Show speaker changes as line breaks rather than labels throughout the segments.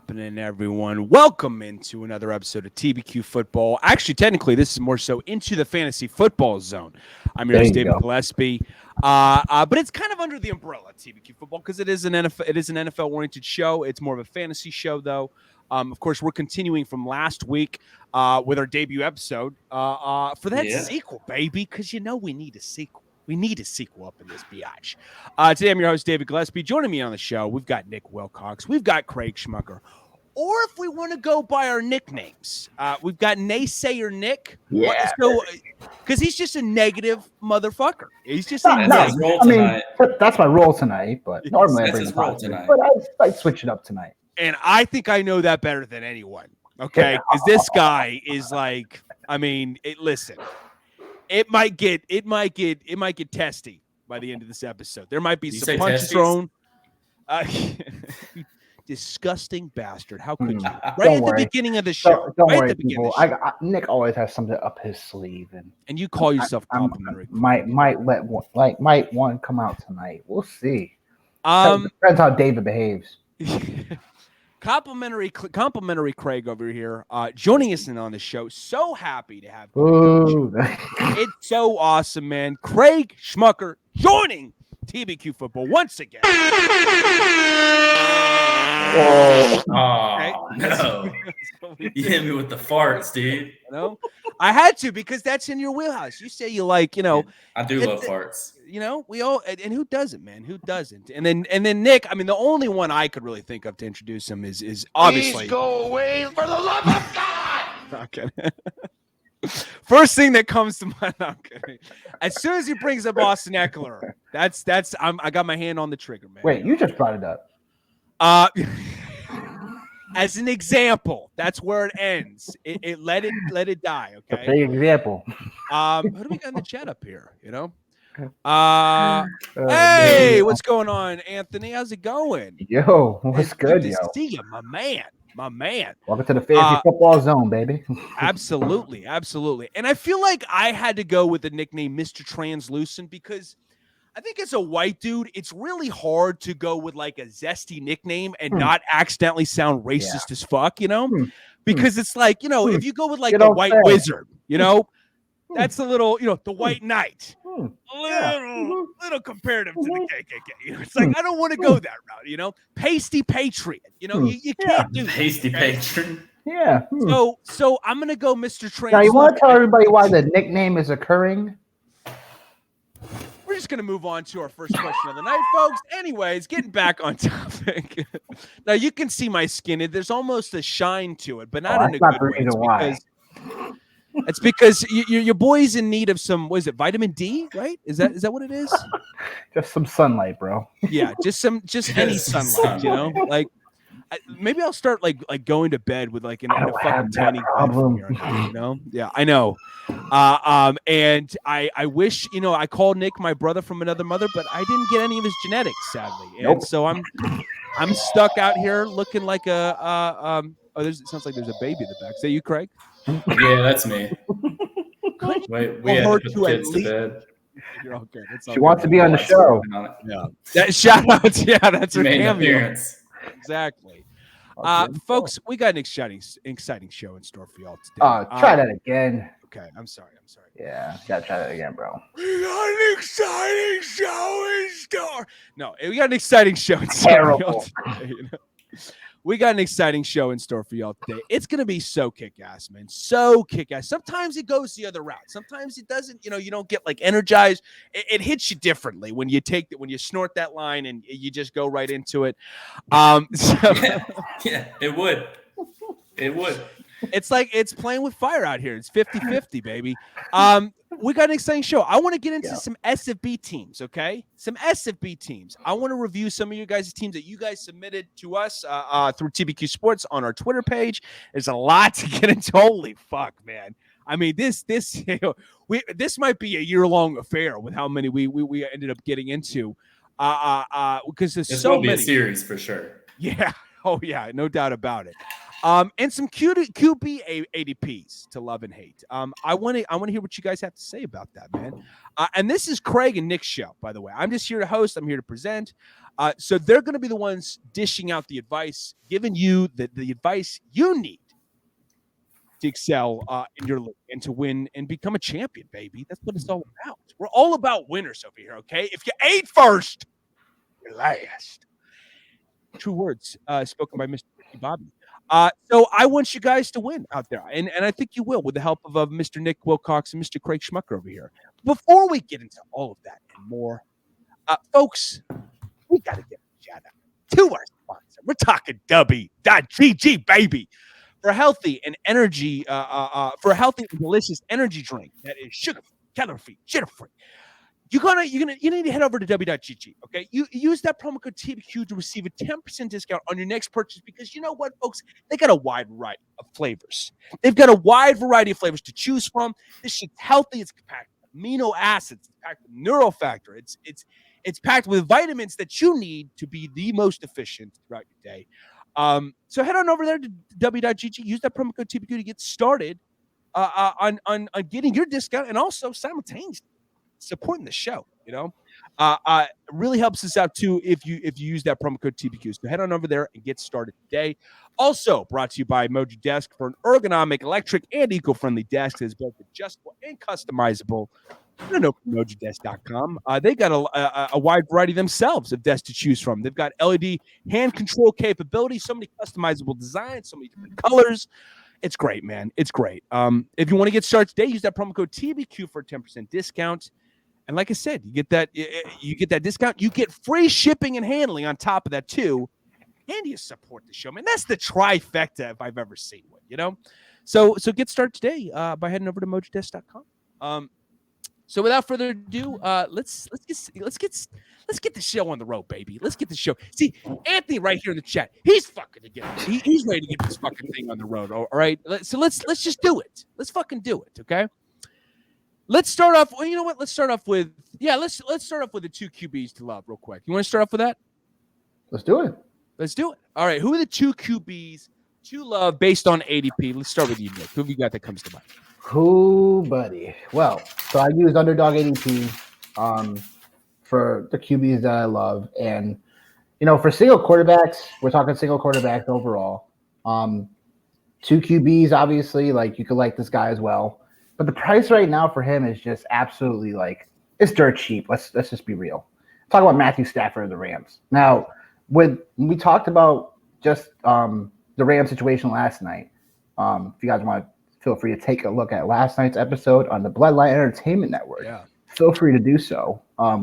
happening, everyone? Welcome into another episode of TBQ Football. Actually, technically, this is more so into the fantasy football zone. I'm your host, David Gillespie. But it's kind of under the umbrella of TBQ Football because it is an NFL-oriented show. It's more of a fantasy show, though. Of course, we're continuing from last week with our debut episode for that sequel, baby, because we need a sequel. We need a sequel up in this biatch. Today, I'm your host, David Gillespie. Joining me on the show, we've got Nick Wilcox. We've got Craig Schmucker. Or if we want to go by our nicknames, we've got Naysayer Nick.
Yeah.
Because he's just a negative motherfucker. He's just a
that's my role tonight, but normally I bring the positive. But I switch it up tonight.
And I think I know that better than anyone, okay? Because this guy is like, listen. It might get testy by the end of this episode. There might be some punches thrown. Disgusting bastard! How could you? Right at the beginning of the show.
Don't worry, people. Nick always has something up his sleeve, and
you call yourself complimentary.
Might one come out tonight. We'll see. Depends how David behaves.
Complimentary Craig over here, joining us on the show. So happy to have
you.
It's so awesome, man. Craig Schmucker joining TBQ Football once again.
No. You hit me with the farts, dude.
I had to because that's in your wheelhouse. You say you like,
I do love farts.
We all, and who doesn't, man? Who doesn't? And then Nick, the only one I could really think of to introduce him is obviously.
Please go away for the love of God.
Okay. First thing that comes to mind. Okay. As soon as he brings up Austin Eckler, I got my hand on the trigger, man.
Wait, you just brought it up.
As an example, that's where it ends. Let it die. Okay.
A big example.
Who do we got in the chat up here? Hey, what's going on, Anthony? How's it going?
Yo, what's good,
to
yo?
See you, my man.
Welcome to the fantasy football zone, baby.
Absolutely. And I feel like I had to go with the nickname Mr. Translucent because I think as a white dude, it's really hard to go with like a zesty nickname and not accidentally sound racist as fuck, Because it's like, if you go with like the white wizard, that's a little, the white knight. Little comparative to the KKK. It's like I don't want to go that route, Pasty patriot. You can't do
pasty patriot.
Yeah.
So I'm gonna go Mr. Translucent.
Now you want to tell everybody why the nickname is occurring?
We're just going to move on to our first question of the night, folks. Anyways, getting back on topic. Now, you can see my skin. There's almost a shine to it, but not in a good way. It's because your boy's in need of some, what is it, vitamin D, right? Is that what it is?
Just some sunlight, bro.
Yeah, just any sunlight, Like, maybe I'll start like going to bed with like a fucking tanning problem. Yeah, I know. And I wish I called Nick my brother from another mother, but I didn't get any of his genetics, sadly. And so I'm stuck out here looking like it sounds like there's a baby in the back. Is that you, Craig?
Yeah, that's me. Wait, we had to put the kids to bed.
You're okay.
She wants to be on the show.
Yeah. Shout out. Yeah, that's her cameo. Exactly. Folks, we got an exciting show in store for y'all today.
Try that again.
Okay, I'm sorry.
Yeah, gotta try that again, bro.
We got an exciting show in store. No, we got an exciting show in store.
Terrible.
We got an exciting show in store for y'all today. It's gonna be so kick-ass, man. So kick-ass. Sometimes it goes the other route. Sometimes it doesn't. You don't get like energized. It hits you differently when you snort that line and you just go right into it.
Yeah, it would. It would.
It's like it's playing with fire out here. It's 50-50, baby. We got an exciting show. I want to get into some SFB teams, okay? Some SFB teams. I want to review some of you guys' teams that you guys submitted to us through TBQ Sports on our Twitter page. There's a lot to get into. Holy fuck, man. This might be a year-long affair with how many we ended up getting into. Because there's so many.
This will be a series for sure.
Yeah. Oh, yeah. No doubt about it. And some QB ADPs to love and hate. I want to hear what you guys have to say about that, man. And this is Craig and Nick's show, by the way. I'm just here to host. I'm here to present. So they're going to be the ones dishing out the advice, giving you the advice you need to excel in your league and to win and become a champion, baby. That's what it's all about. We're all about winners over here, okay? If you ain't first, you're last. True words spoken by Mr. Bobby. So I want you guys to win out there, and I think you will with the help of Mr. Nick Wilcox and Mr. Craig Schmucker over here. Before we get into all of that and more, folks, we got to get a shout out to our sponsor. We're talking W.GG, baby, for a healthy and delicious energy drink that is sugar-free, calorie-free, jitter-free. You need to head over to W.GG, okay? You use that promo code TBQ to receive a 10% discount on your next purchase because you know what, folks? They got a wide variety of flavors. They've got a wide variety of flavors to choose from. This shit's healthy. It's packed with amino acids. It's packed with neurofactor. It's packed with vitamins that you need to be the most efficient throughout your day. So head on over there to W.GG. Use that promo code TBQ to get started on getting your discount and also simultaneously supporting the show, really helps us out too if you use that promo code TBQ. So head on over there and get started today. Also brought to you by Mojo Desk for an ergonomic, electric, and eco-friendly desk that is both adjustable and customizable. You know, MojoDesk.com. They got a wide variety themselves of desks to choose from. They've got LED hand control capability, so many customizable designs, so many different colors. It's great, man. It's great. If you want to get started today, use that promo code TBQ for a 10% discount. And like I said, you get that discount. You get free shipping and handling on top of that too, and you support the show, man. That's the trifecta if I've ever seen one. So get started today by heading over to MojoDesk.com. So without further ado, let's get the show on the road, baby. Let's get the show. See, Anthony right here in the chat, he's fucking to get. He's ready to get this fucking thing on the road. All right. So let's just do it. Let's fucking do it. Okay. Let's start off. Well, you know what? Let's start off with let's start off with the two QBs to love real quick. You want to start off with that?
Let's do it.
Let's do it. All right. Who are the two QBs to love based on ADP? Let's start with you, Nick. Who have you got that comes to mind?
Who, buddy? Well, so I used Underdog ADP for the QBs that I love, and for single quarterbacks, we're talking single quarterbacks overall. Two QBs, obviously, like you could like this guy as well. But the price right now for him is just absolutely it's dirt cheap. Let's just be real. Talk about Matthew Stafford of the Rams. Now, when we talked about just the Rams situation last night, if you guys want to feel free to take a look at last night's episode on the Bloodline Entertainment Network. Yeah. Feel free to do so.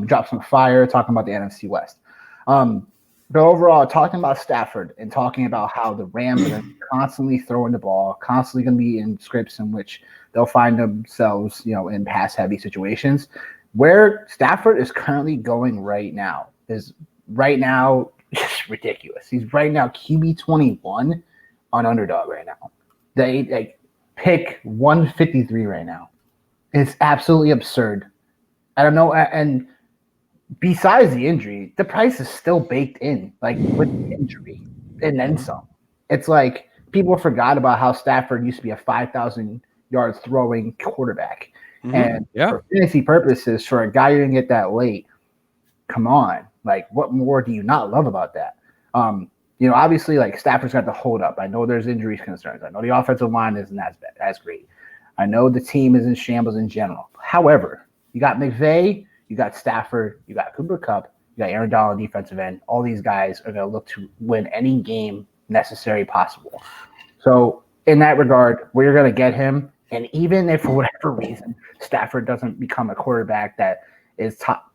Drop some fire talking about the NFC West. But overall, talking about Stafford and talking about how the Rams are constantly throwing the ball, constantly going to be in scripts in which they'll find themselves, in pass-heavy situations. Where Stafford is currently going right now is just ridiculous. He's right now QB 21 on Underdog right now. They pick 153 right now. It's absolutely absurd. I don't know, and besides the injury, the price is still baked in, with the injury and then some. It's like people forgot about how Stafford used to be a 5,000-yard throwing quarterback. Mm-hmm. And for fantasy purposes, for a guy you didn't get that late, come on. What more do you not love about that? Obviously, Stafford's got to hold up. I know there's injury concerns. I know the offensive line isn't as great. I know the team is in shambles in general. However, you got McVay, you got Stafford, you got Cooper Kupp, you got Aaron Donald on defensive end. All these guys are going to look to win any game necessary possible. So in that regard, we're going to get him. And even if for whatever reason Stafford doesn't become a quarterback that is top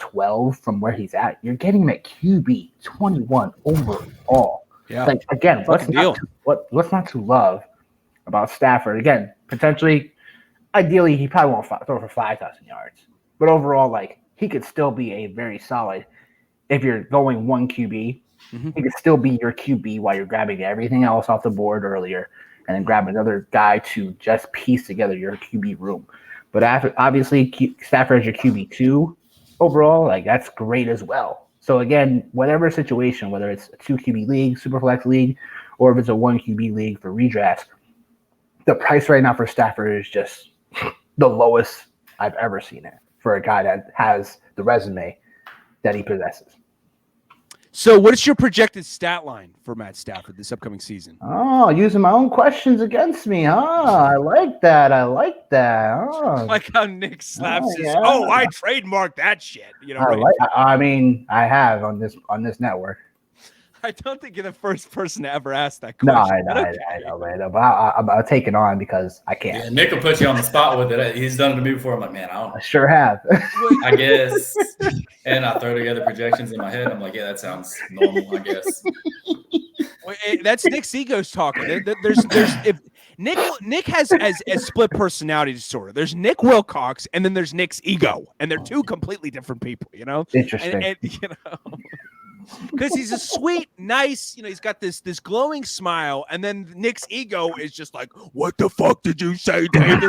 12 from where he's at, you're getting him at QB 21 overall. Yeah. Again, what's not to love about Stafford? Again, potentially, ideally, he probably won't throw for 5,000 yards. But overall, he could still be a very solid, if you're going one QB, he could still be your QB while you're grabbing everything else off the board earlier and then grab another guy to just piece together your QB room. But obviously, Stafford is your QB2 overall, that's great as well. So again, whatever situation, whether it's a 2 QB league, Superflex league, or if it's a 1 QB league for redraft, the price right now for Stafford is just the lowest I've ever seen it for a guy that has the resume that he possesses.
So what is your projected stat line for Matt Stafford this upcoming season?
Oh, using my own questions against me, huh? I like that. Oh.
Like how Nick slaps his.
Yeah.
Oh, I trademarked that shit. You know,
I have on this network.
I don't think you're the first person to ever ask that
No,
question.
I know, man. But I'll take it on because I can't.
Yeah, Nick will put you on the spot with it. He's done it to me before. I'm like, man,
I sure have.
I guess. And I throw together projections in my head. I'm like, yeah, that sounds normal, I guess.
That's Nick's ego's talking. There's if Nick has split personality disorder. There's Nick Wilcox, and then there's Nick's ego, and they're two completely different people. You know,
interesting.
And you know. Because he's a sweet, nice, he's got this glowing smile, and then Nick's ego is just like, "What the fuck did you say, David?"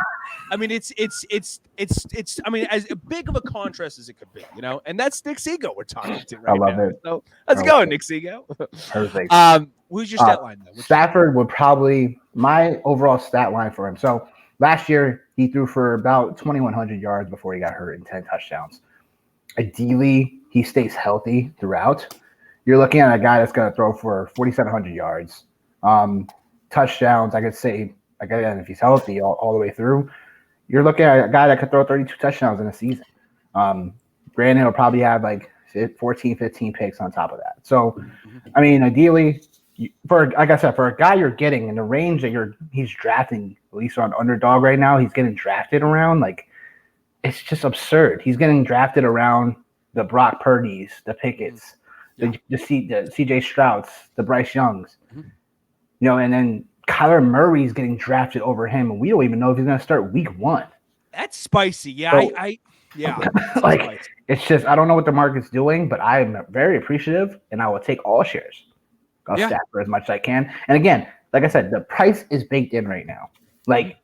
I mean, it's I mean, as big of a contrast as it could be, and that's Nick's ego we're talking to right now.
I love it.
So let's go, Nick's ego.
Perfect.
Who's your stat line though?
Stafford would probably my overall stat line for him. So last year he threw for about 2,100 yards before he got hurt and 10 touchdowns. Ideally, he stays healthy throughout. You're looking at a guy that's going to throw for 4,700 yards. Touchdowns, I could say, again, if he's healthy all the way through, you're looking at a guy that could throw 32 touchdowns in a season. Brandon will probably have like 14, 15 picks on top of that. So, I mean, ideally, like I said, for a guy you're getting in the range that he's drafting, at least on underdog right now, he's getting drafted around, like, it's just absurd. He's getting drafted around the Brock Purdy's, the Pickett's, the CJ Strouds, the Bryce Youngs, and then Kyler Murray's getting drafted over him, and we don't even know if he's going to start week 1.
That's spicy. Yeah,
so, like, it's just, I don't know what the market's doing, but I'm very appreciative, and I will take all shares of Stafford as much as I can. And again, like I said, the price is baked in right now. Like,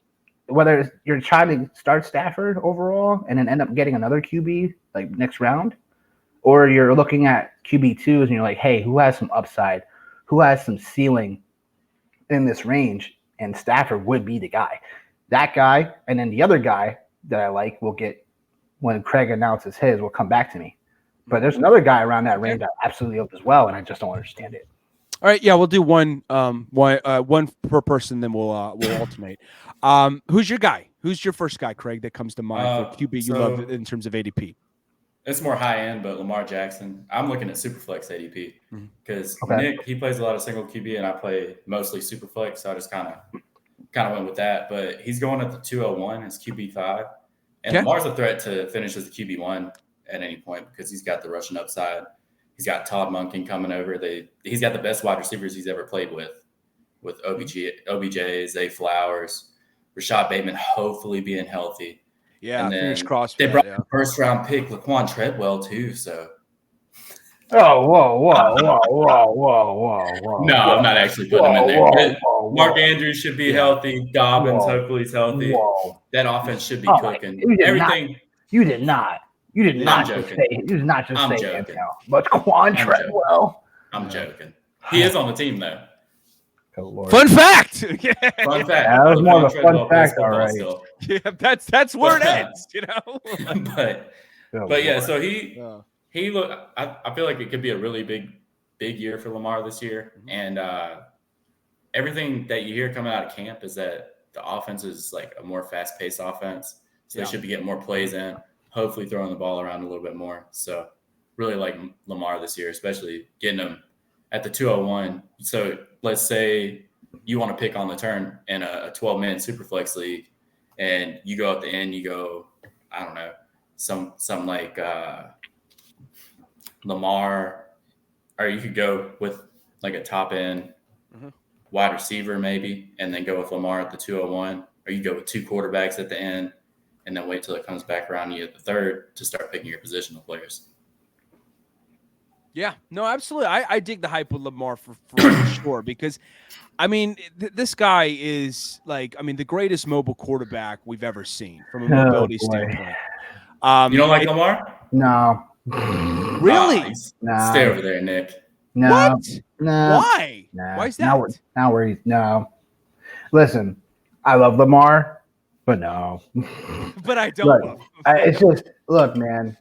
whether you're trying to start Stafford overall and then end up getting another QB like next round, or you're looking at QB2s and you're like, hey, who has some upside? Who has some ceiling in this range? And Stafford would be the guy. That guy, and then the other guy that I like will get, when Craig announces his, will come back to me. But there's another guy around that range I absolutely love as well, and I just don't understand it.
All right, yeah, we'll do one per person, then we'll alternate. Who's your guy? Who's your first guy, Craig, that comes to mind for QB you love in terms of ADP?
It's more high end, but Lamar Jackson. I'm looking at Superflex ADP because Nick, he plays a lot of single QB, and I play mostly Superflex, so I just kind of went with that. But he's going at the 201 as QB5, and Lamar's a threat to finish as the QB1 at any point because he's got the rushing upside. He's got Todd Monken coming over. He's got the best wide receivers he's ever played with OBJ, Zay Flowers, Rashad Bateman hopefully being healthy.
Yeah,
and
fingers crossed.
They brought the first round pick Laquan Treadwell too. So.
Oh, whoa!
No, I'm not actually putting him in there. Mark Andrews should be healthy. Dobbins hopefully is healthy. That offense should be cooking. Everything.
You did not just say it now. But Laquan Treadwell.
I'm joking. He is on the team though.
Oh, Lord.
Fun fact.
Fun fact.
Yeah, that was more of a fun fact, all right.
Yeah, that's where it ends,
but yeah, so he look. I feel like it could be a really big year for Lamar this year, and everything that you hear coming out of camp is that the offense is like a more fast-paced offense, so they should be getting more plays in. Hopefully, throwing the ball around a little bit more. So, really like Lamar this year, especially getting him at the 201. So let's say you want to pick on the turn in a 12-man Superflex league, and you go at the end, you go, I don't know, some like Lamar, or you could go with like a top end wide receiver maybe, and then go with Lamar at the 201, or you go with 2 quarterbacks at the end, and then wait till it comes back around you at the third to start picking your positional players.
Yeah, no, absolutely. I dig the hype with Lamar for sure because, I mean, this guy is like, I mean, the greatest mobile quarterback we've ever seen from a mobility standpoint.
You don't like Lamar?
No.
Really?
Nah. Stay over there, Nick.
No,
What?
no.
Why?
Nah.
Why is that?
Now we're no. Listen, I love Lamar, but no.
But I don't
Look,
love him.
it's just look, man.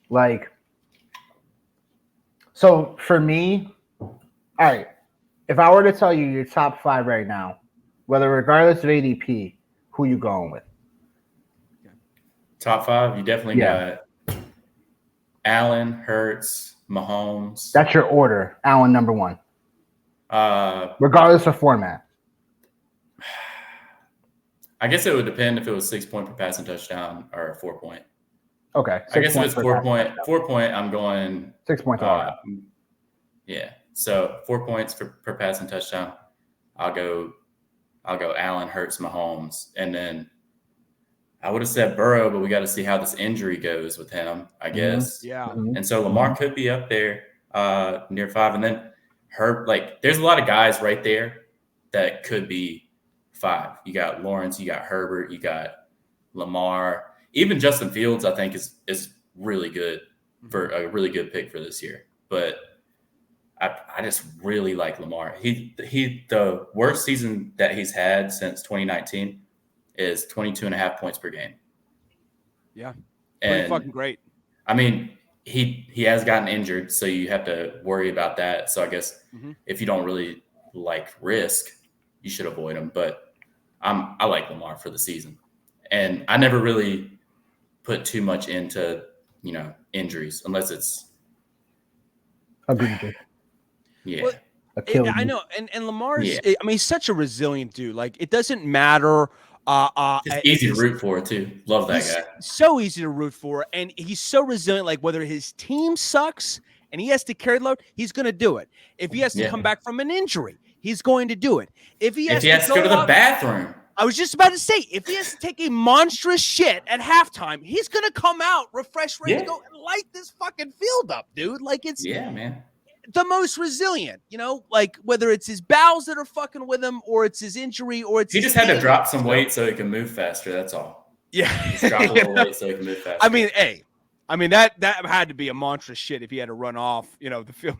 Like, so for me, all right. If I were to tell you your top 5 right now, whether regardless of ADP, who you going with?
Top 5, you definitely
Yeah.
got Allen, Hurts, Mahomes.
That's your order. Allen number 1, regardless of format.
I guess it would depend if it was 6 point per passing touchdown or 4 point.
Okay.
I guess if it's 4 point, I'm going
6 points all around.
Yeah. So 4 points per passing touchdown. I'll go Allen, Hurts, Mahomes, and then I would have said Burrow, but we got to see how this injury goes with him, I guess.
Yeah.
And so Lamar could be up there near 5, and then there's a lot of guys right there that could be 5. You got Lawrence, you got Herbert, you got Lamar. Even Justin Fields, I think, is really good for a really good pick for this year. But I just really like Lamar. The worst season that he's had since 2019 is 22.5 points per game.
Yeah. Pretty
And
fucking great.
I mean, he has gotten injured, so you have to worry about that. So I guess if you don't really like risk, you should avoid him. But I like Lamar for the season. And I never really put too much into, injuries unless it's
Agreed.
Yeah.
Well, I know, and Lamar's. I mean, he's such a resilient dude. Like, it doesn't matter.
It's easy to root for too. Love that guy.
So easy to root for, and he's so resilient. Like, whether his team sucks and he has to carry the load, he's going to do it. If he has to come back from an injury, he's going to do it. If he has to
go to the bathroom,
I was just about to say, if he has to take a monstrous shit at halftime, he's going to come out refreshed, ready to go and light this fucking field up, dude. Like, it's
man.
The most resilient, like whether it's his bowels that are fucking with him or it's his injury or it's
he just had to drop some weight so he can move faster. That's all.
Yeah.
Just drop a little weight so he can move faster.
I mean, that had to be a monstrous shit if he had to run off, the field,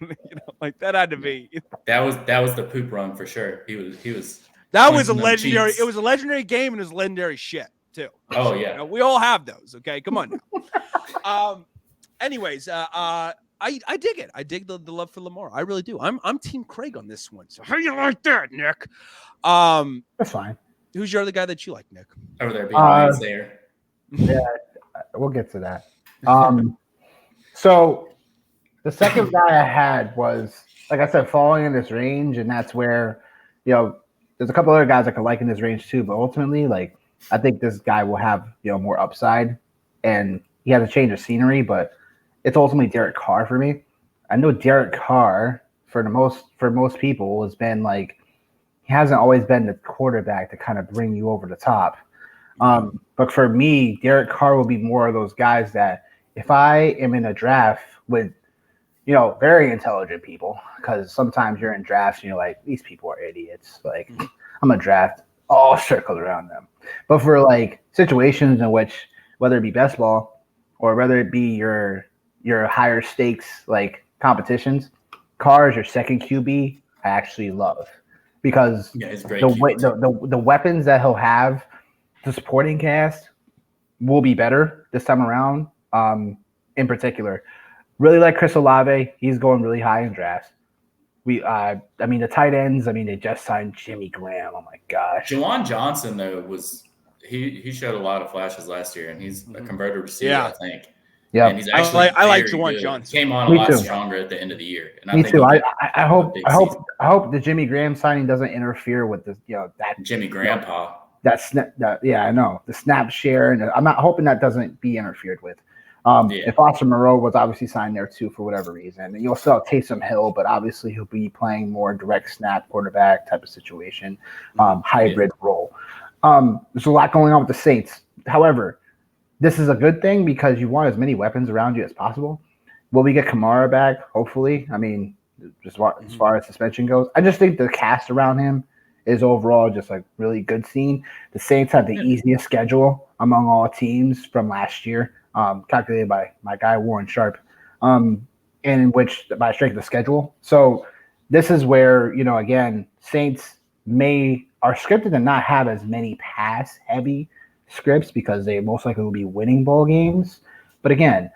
like that had to be.
That was the poop run for sure. He was.
That was a legendary. It was a legendary game and it was legendary shit too.
Oh yeah.
We all have those. Okay, come on now. Anyways, I dig it. I dig the love for Lamar. I really do. I'm Team Craig on this one. So how you like that, Nick?
That's fine.
Who's your other guy that you like, Nick?
Over there, being there.
Yeah, we'll get to that. So the second guy I had was, like I said, falling in this range, and that's where, there's a couple other guys I could like in this range too. But ultimately, like, I think this guy will have more upside, and he has a change of scenery, but it's ultimately Derek Carr for me. I know Derek Carr for most people has been like, he hasn't always been the quarterback to kind of bring you over the top. But for me, Derek Carr will be more of those guys that if I am in a draft with, very intelligent people, because sometimes you're in drafts and you're like, these people are idiots. Like, I'm gonna draft all circles around them. But for like situations in which, whether it be best ball or whether it be your higher stakes like competitions, Carr is your second QB. I actually love because the weapons that he'll have, the supporting cast will be better this time around. In particular, really like Chris Olave. He's going really high in drafts. The tight ends. They just signed Jimmy Graham. Oh my gosh.
Juwan Johnson though he showed a lot of flashes last year, and he's a converted receiver, I think. Yeah, and he's actually
I like Juwan Johnson.
Came on a lot stronger at the end of the year. And
Me too. I hope the Jimmy Graham signing doesn't interfere with this. That
Jimmy Grandpa.
I know the snap share, and I'm not hoping that doesn't be interfered with. If Foster Moreau was obviously signed there too for whatever reason, and you'll still have Taysom Hill, but obviously he'll be playing more direct snap quarterback type of situation, hybrid role. There's a lot going on with the Saints. However, this is a good thing because you want as many weapons around you as possible. Will we get Kamara back? Hopefully. Just as far as suspension goes, I just think the cast around him is overall just like really good scene. The Saints have the easiest schedule among all teams from last year, calculated by my guy Warren Sharp. in which by strength of the schedule. So this is where, again, Saints are scripted to not have as many pass heavy scripts because they most likely will be winning ball games. But again,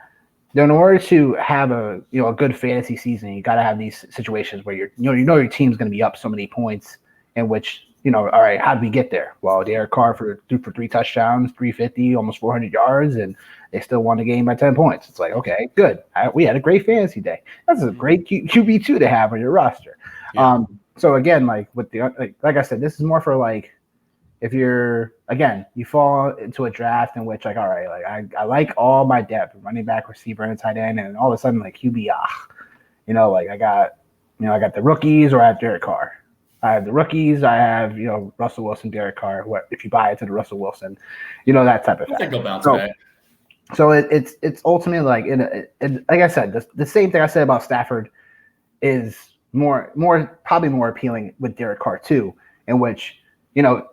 in order to have a good fantasy season, you got to have these situations where your team's going to be up so many points, in which all right, how did we get there? Well, Derek Carr threw for 3 touchdowns, 350, almost 400 yards, and they still won the game by 10 points. It's like, okay, good. We had a great fantasy day. That's a great QB2 to have on your roster. Yeah. So again, with the like I said, this is more for if you're, again, you fall into a draft in which, all right, I like all my depth, running back, receiver, and tight end, and all of a sudden, QB, I got the rookies, or I have Derek Carr. I have the rookies. I have, Russell Wilson, Derek Carr. What if you buy into the Russell Wilson, that type of thing.
I think he'll bounce back.
So it's ultimately like I said, the same thing I said about Stafford is probably more appealing with Derek Carr too, in which.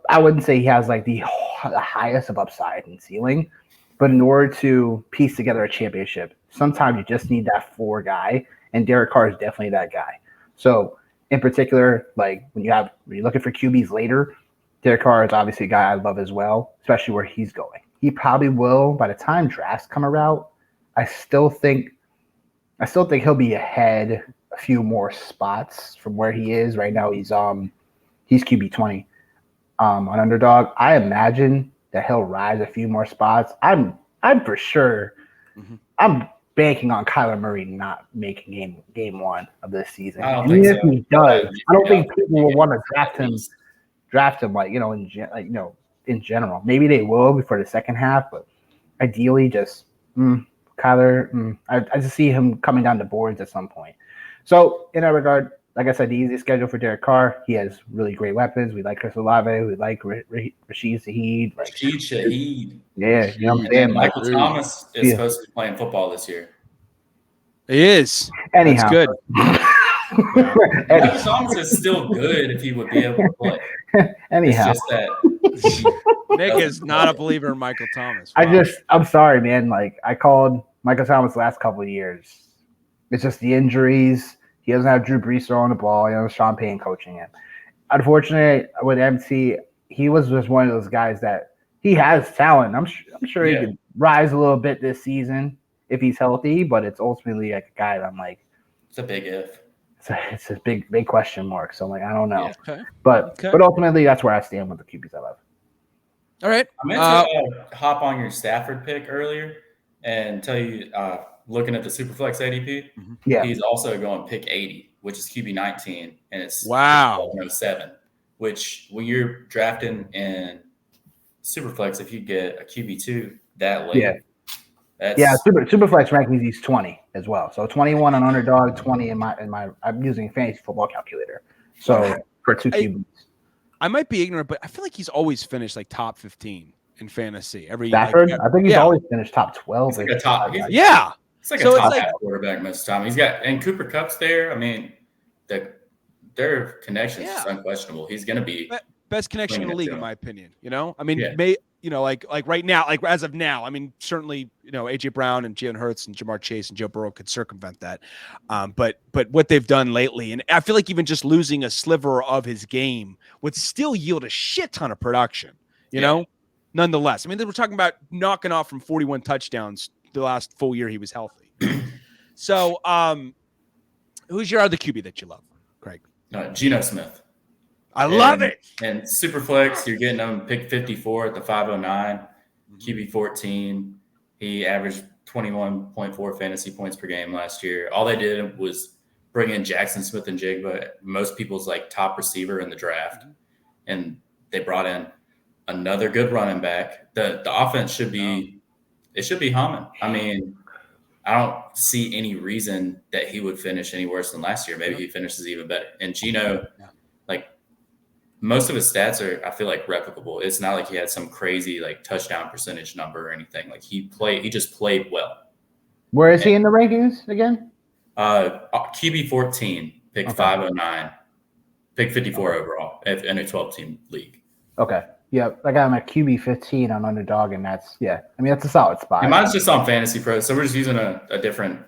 I wouldn't say he has the highest of upside and ceiling, but in order to piece together a championship, sometimes you just need that 4 guy, and Derek Carr is definitely that guy. So in particular, when you're looking for QBs later, Derek Carr is obviously a guy I love as well, especially where he's going. He probably will, by the time drafts come around, I still think he'll be ahead a few more spots from where he is right now. He's QB 20. On Underdog, I imagine that he'll rise a few more spots. I'm for sure. Mm-hmm. I'm banking on Kyler Murray not making game 1 of this season.
I don't think so.
If he does, I don't think people will want to draft him in general. Maybe they will before the second half, but ideally, just Kyler. I just see him coming down the boards at some point. So in that regard. Like I said, the easiest schedule for Derek Carr. He has really great weapons. We like Chris Olave. We like Rashid Shaheed.
Rashid Shaheed.
Yeah, you know what I'm saying?
Michael Thomas is supposed to be playing football this year.
He is.
Anyhow.
That's
good. Michael Thomas is still good if he would be able to play.
Anyhow.
It's just that.
Nick is not a believer in Michael Thomas. Wow.
I'm sorry, man. I called Michael Thomas the last couple of years. It's just the injuries. He doesn't have Drew Brees throwing the ball. Sean Payton coaching him. Unfortunately, with MC, he was just one of those guys that he has talent. I'm sure he could rise a little bit this season if he's healthy, but it's ultimately a guy that I'm
it's a big if.
It's a big question mark. So I don't know.
Yeah. Okay.
But ultimately, that's where I stand with the QBs I love.
All right.
I meant to hop on your Stafford pick earlier and tell you. Looking at the Superflex ADP, he's also going pick 80, which is QB 19, and it's 7. Which when you're drafting in Superflex, if you get a QB2 that late,
Superflex rankings he's 20 as well. So 21 on Underdog, 20 in my. I'm using fantasy football calculator. So for 2 QBs,
I might be ignorant, but I feel like he's always finished top 15 in fantasy every.
Stafford, I think he's always finished top 12.
He's like a top.
Yeah.
It's like a top half quarterback most of the time. He's got and Cooper Kupp's there. I mean, their connection is unquestionable. He's going to be
best connection in the league, in my opinion. I mean, right now, as of now, I mean, certainly, AJ Brown and Jalen Hurts and Jamar Chase and Joe Burrow could circumvent that. But what they've done lately, and I feel like even just losing a sliver of his game would still yield a shit ton of production. Nonetheless, I mean, we're talking about knocking off from 41 touchdowns. The last full year he was healthy. So, who's your other QB that you love, Craig?
Geno Smith.
I love it.
And Superflex, you're getting him pick 54 at the 509, QB 14. He averaged 21.4 fantasy points per game last year. All they did was bring in Jackson Smith and Jigba, most people's top receiver in the draft, and they brought in another good running back. The offense should be. It should be humming. I mean, I don't see any reason that he would finish any worse than last year. Maybe he finishes even better. And Geno, most of his stats are, I feel replicable. It's not like he had some crazy touchdown percentage number or anything. He just played well.
Where is he in the rankings again?
QB 14, pick 509, pick 54 overall in a 12-team league.
Okay. Yeah, I got him at QB 15 on Underdog, and that's a solid spot.
And mine's just on Fantasy Pro, so we're just using a different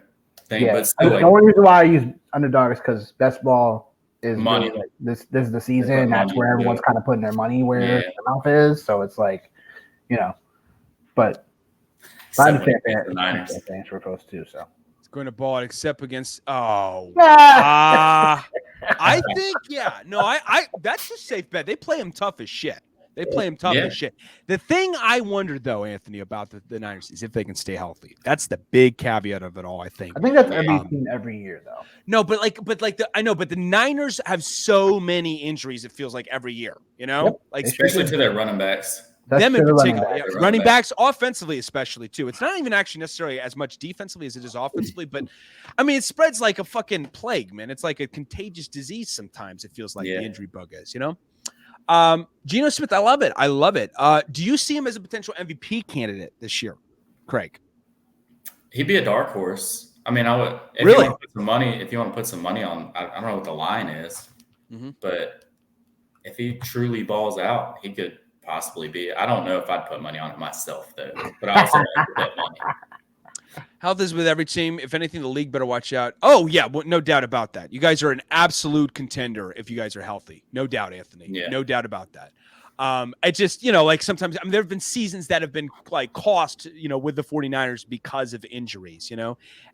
thing.
Yeah,
But still,
the only reason why I use underdog is because best ball is
money.
really this is the season. That's where everyone's kind of putting their money where their mouth is. So it's like, but I understand that
the Niners.
we're supposed to. So
it's going to ball it except against. I think I that's a safe bet. They play him tough as shit. They play him tough as shit. The thing I wondered, though, Anthony, about the Niners is if they can stay healthy. That's the big caveat of it all, I think.
I think that's every team every year, though.
No, but the Niners have so many injuries. It feels like every year,
especially to their running backs.
Them in particular, running backs, offensively especially too. It's not even actually necessarily as much defensively as it is offensively, but I mean, it spreads like a fucking plague, man. It's like a contagious disease sometimes. It feels like the injury bug is, Geno Smith, I love it. Do you see him as a potential MVP candidate this year, Craig?
He'd be a dark horse. I mean, I would. If you want to put some money on, I don't know what the line is, but if he truly balls out, he could possibly be. I don't know if I'd put money on it myself, though, but I also like to bet money.
Health is with every team. If anything, the league better watch out. Oh, yeah, well, no doubt about that. You guys are an absolute contender if you guys are healthy. No doubt, Anthony. Yeah. No doubt about that. It just, like sometimes there have been seasons that have been like cost, with the 49ers because of injuries,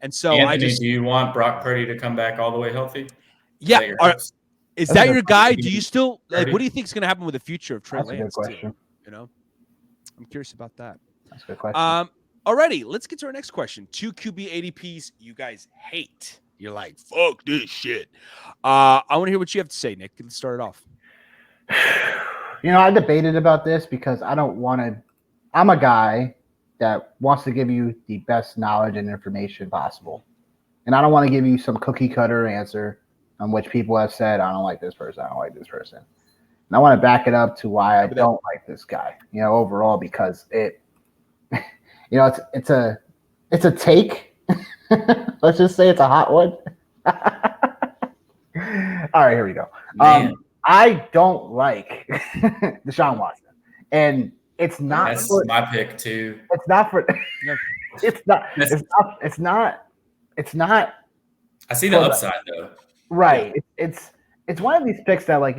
And so
Anthony, do you want Brock Purdy to come back all the way healthy?
Yeah. Is that your guy? Do you still what do you think is going to happen with the future of Trey Lance?
That's a good question.
I'm curious about that.
That's a good question.
Alrighty, let's get to our next question. 2 QB ADPs you guys hate. You're like, fuck this shit. I want to hear what you have to say, Nick. Let's start it off.
I debated about this because I don't want to. I'm a guy that wants to give you the best knowledge and information possible. And I don't want to give you some cookie cutter answer on which people have said, I don't like this person, I don't like this person. And I want to back it up to why I don't like this guy, overall, because it's a take. Let's just say it's a hot one. All right, here we go. I don't like Deshaun Watson, and it's not.
That's my pick too.
It's not for. It's not.
I see the upside though.
Right. Yeah. It's one of these picks that, like,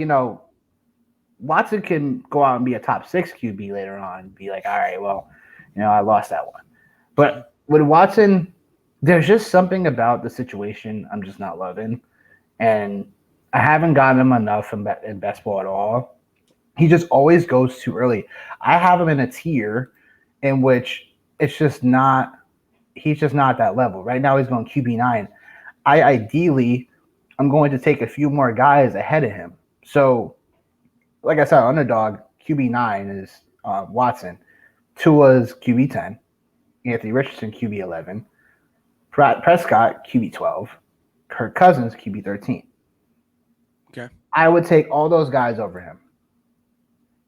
Watson can go out and be a top 6 QB later on and be like, all right, well, I lost that one. But with Watson, there's just something about the situation I'm just not loving. And I haven't gotten him enough in best ball at all. He just always goes too early. I have him in a tier in which he's just not at that level. Right now he's going QB9. I'm going to take a few more guys ahead of him. So, like I said, underdog, QB9 is Watson. Tua's QB10. Anthony Richardson, QB11. Prescott, QB12. Kirk Cousins, QB13.
Okay.
I would take all those guys over him.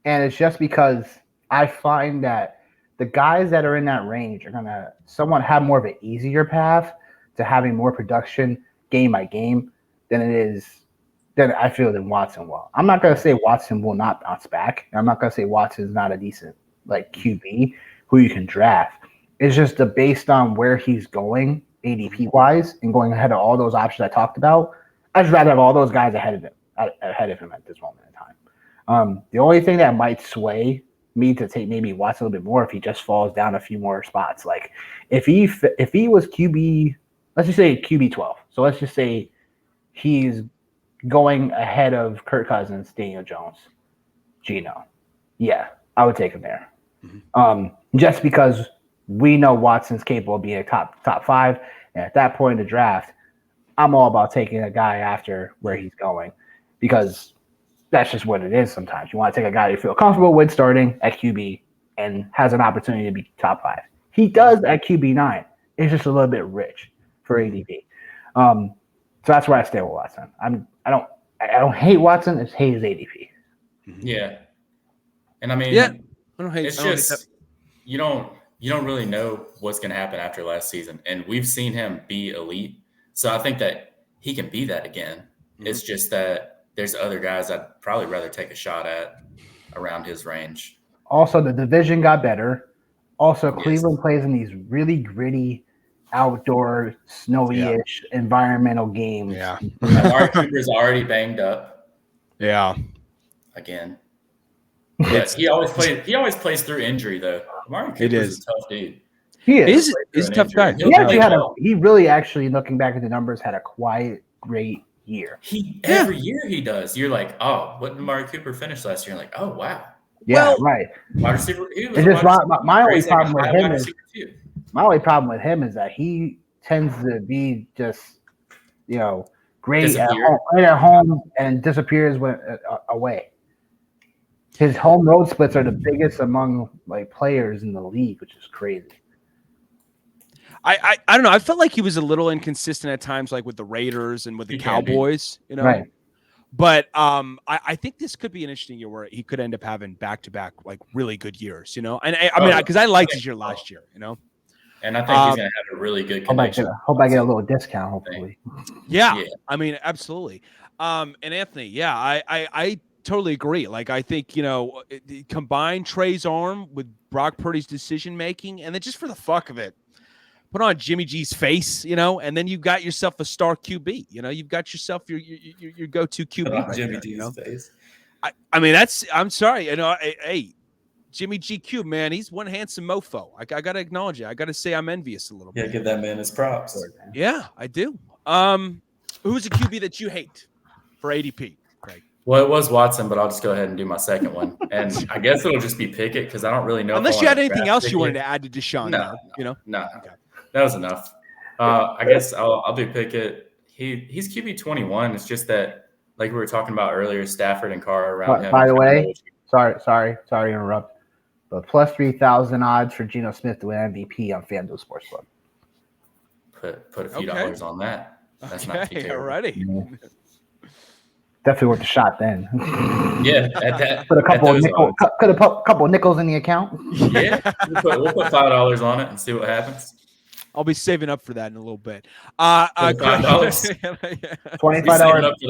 And it's just because I find that the guys that are in that range are going to somewhat have more of an easier path to having more production game by game than I feel than Watson will. I'm not going to say Watson will not bounce back. I'm not going to say Watson's not a decent QB who you can draft. It's just based on where he's going ADP wise and going ahead of all those options I talked about. I'd just rather have all those guys ahead of him at this moment in time. The only thing that might sway me to take maybe Watson a little bit more if he just falls down a few more spots. Like if he was QB, let's just say QB12. So let's just say he's going ahead of Kirk Cousins, Daniel Jones, Geno. Yeah, I would take him there. Mm-hmm. Just because we know Watson's capable of being a top 5. And at that point in the draft, I'm all about taking a guy after where he's going because that's just what it is sometimes. You want to take a guy you feel comfortable with starting at QB and has an opportunity to be top 5. He does at QB9. It's just a little bit rich for ADP. So that's where I stay with Watson. I don't hate Watson. I just hate his ADP.
Yeah. And I mean,
I don't hate.
It's just you don't really know what's going to happen after last season, and we've seen him be elite. So I think that he can be that again. Mm-hmm. It's just that there's other guys I'd probably rather take a shot at around his range.
Also, the division got better. Also, Cleveland plays in these really gritty outdoor, snowy-ish environmental games.
Yeah.
Amari Cooper's already banged up.
Yeah.
Again. But he always plays through injury though. Amari Cooper's a tough dude.
He
is. He's a tough guy.
He really actually, looking back at the numbers, had a quiet, great year.
Every year he does. You're like, oh, what did Amari Cooper finish last year? You're like, oh wow.
Yeah, right.
Wide receiver.
It's just my only problem with him is that he tends to be just, great at home and disappears when away. His home road splits are the biggest among players in the league, which is crazy.
I don't know. I felt like he was a little inconsistent at times, like with the Raiders and with the Cowboys,
Right.
But I think this could be an interesting year where he could end up having back-to-back really good years, And I mean, because I liked his year last year,
And I think he's going to have a really good connection.
Hope I get a little discount, hopefully.
Yeah. I mean, absolutely. And Anthony, I totally agree. Like, I think, combine Trey's arm with Brock Purdy's decision-making, and then just for the fuck of it, put on Jimmy G's face, and then you've got yourself a star QB. You've got yourself your go-to QB. Right
Jimmy
there,
G's face.
I mean, I'm sorry. Hey, Jimmy GQ, man, he's one handsome mofo. I got to acknowledge it. I got to say I'm envious a little bit.
Yeah, give that man his props.
Yeah, I do. Who's a QB that you hate for ADP, Craig?
Well, it was Watson, but I'll just go ahead and do my second one. And I guess it'll just be Pickett because I don't really know.
Unless you had anything else you wanted to add to Deshaun.
No. Okay. That was enough. I guess I'll do Pickett. He's QB 21. It's just that, like we were talking about earlier, Stafford and Carr around him.
By the way, sorry to interrupt, but plus 3,000 odds for Geno Smith to win MVP on FanDuel Sportsbook.
Put a few dollars on that. That's not too terrible.
Alrighty.
Yeah. Definitely worth a shot then.
Yeah, at that.
Put a couple of nickels in the account.
Yeah, we'll put $5 on it and see what happens.
I'll be saving up for that in a little bit.
$5.
$25
for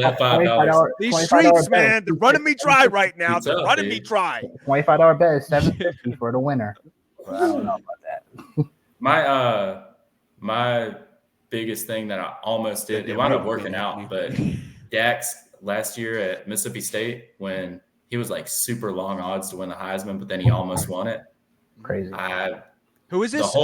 that $5.
These streets, man, they're running me dry right now. They're running me dry.
$25 bet is $750 for the winner. Well, I don't know about
that. My biggest thing that I almost did, it wound up working out, but Dax last year at Mississippi State, when he was like super long odds to win the Heisman, but then he almost won it.
Crazy.
Who is this?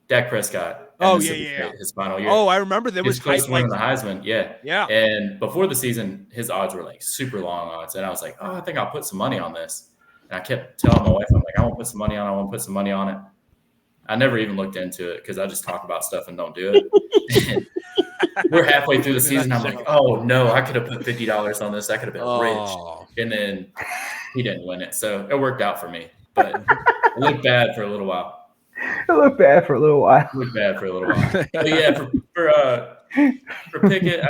Dak Prescott.
Oh, yeah.
His final year.
Oh, I remember there was
close to winning the Heisman. Yeah.
Yeah.
And before the season, his odds were like super long odds. And I was like, I think I'll put some money on this. And I kept telling my wife, I'm like, I want to put some money on it. I never even looked into it because I just talk about stuff and don't do it. We're halfway through the season. I'm like, oh no, I could have put $50 on this. I could have been rich. And then he didn't win it. So it worked out for me. But it looked bad for a little while.
But
yeah, for Pickett,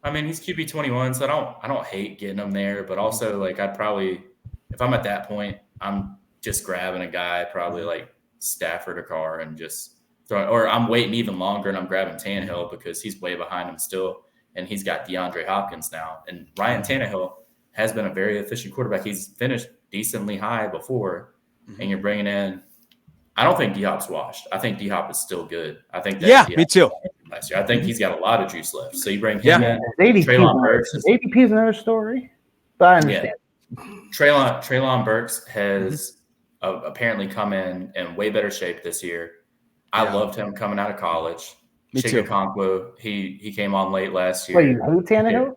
I mean, he's QB 21, so I don't hate getting him there. But also, like, I'd probably, if I'm at that point, I'm just grabbing a guy, probably like Stafford or Carr, and just throwing, or I'm waiting even longer and I'm grabbing Tannehill because he's way behind him still, and he's got DeAndre Hopkins now. And Ryan Tannehill has been a very efficient quarterback. He's finished decently high before, and you're bringing in. I don't think D-Hop's washed. I think D-Hop is still good. I think that
me too.
Last year, I think he's got a lot of juice left. So you bring him in.
Treylon Burks. ADP is another story, but I understand.
Yeah. Treylon Burks has apparently come in way better shape this year. I loved him coming out of college.
Me too.
Chigakonkwo, he came on late last year.
Wait, you hate Tannehill?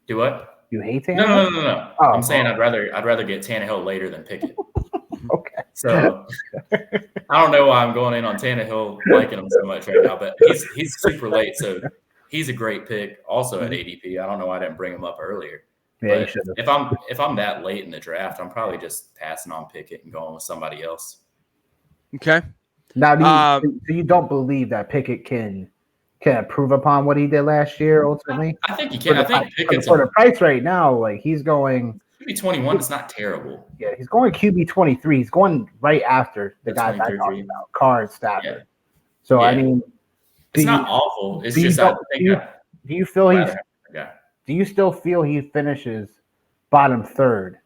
Do what?
You hate Tannehill?
No. Oh, I'm saying I'd rather get Tannehill later than Pickett.
Okay.
So I don't know why I'm going in on Tannehill liking him so much right now, but he's super late, so he's a great pick also at ADP. I don't know why I didn't bring him up earlier.
Yeah,
but if I'm that late in the draft, I'm probably just passing on Pickett and going with somebody else.
Okay.
Now, you don't believe that Pickett can improve upon what he did last year ultimately?
I think he can. I think Pickett's
for the price right now, like he's going
QB 21 is not terrible.
Yeah, he's going QB 23. He's going right after the guys I talked about, Carr and Stafford. Yeah. So I mean,
it's not awful. It's just
do you still feel he finishes bottom third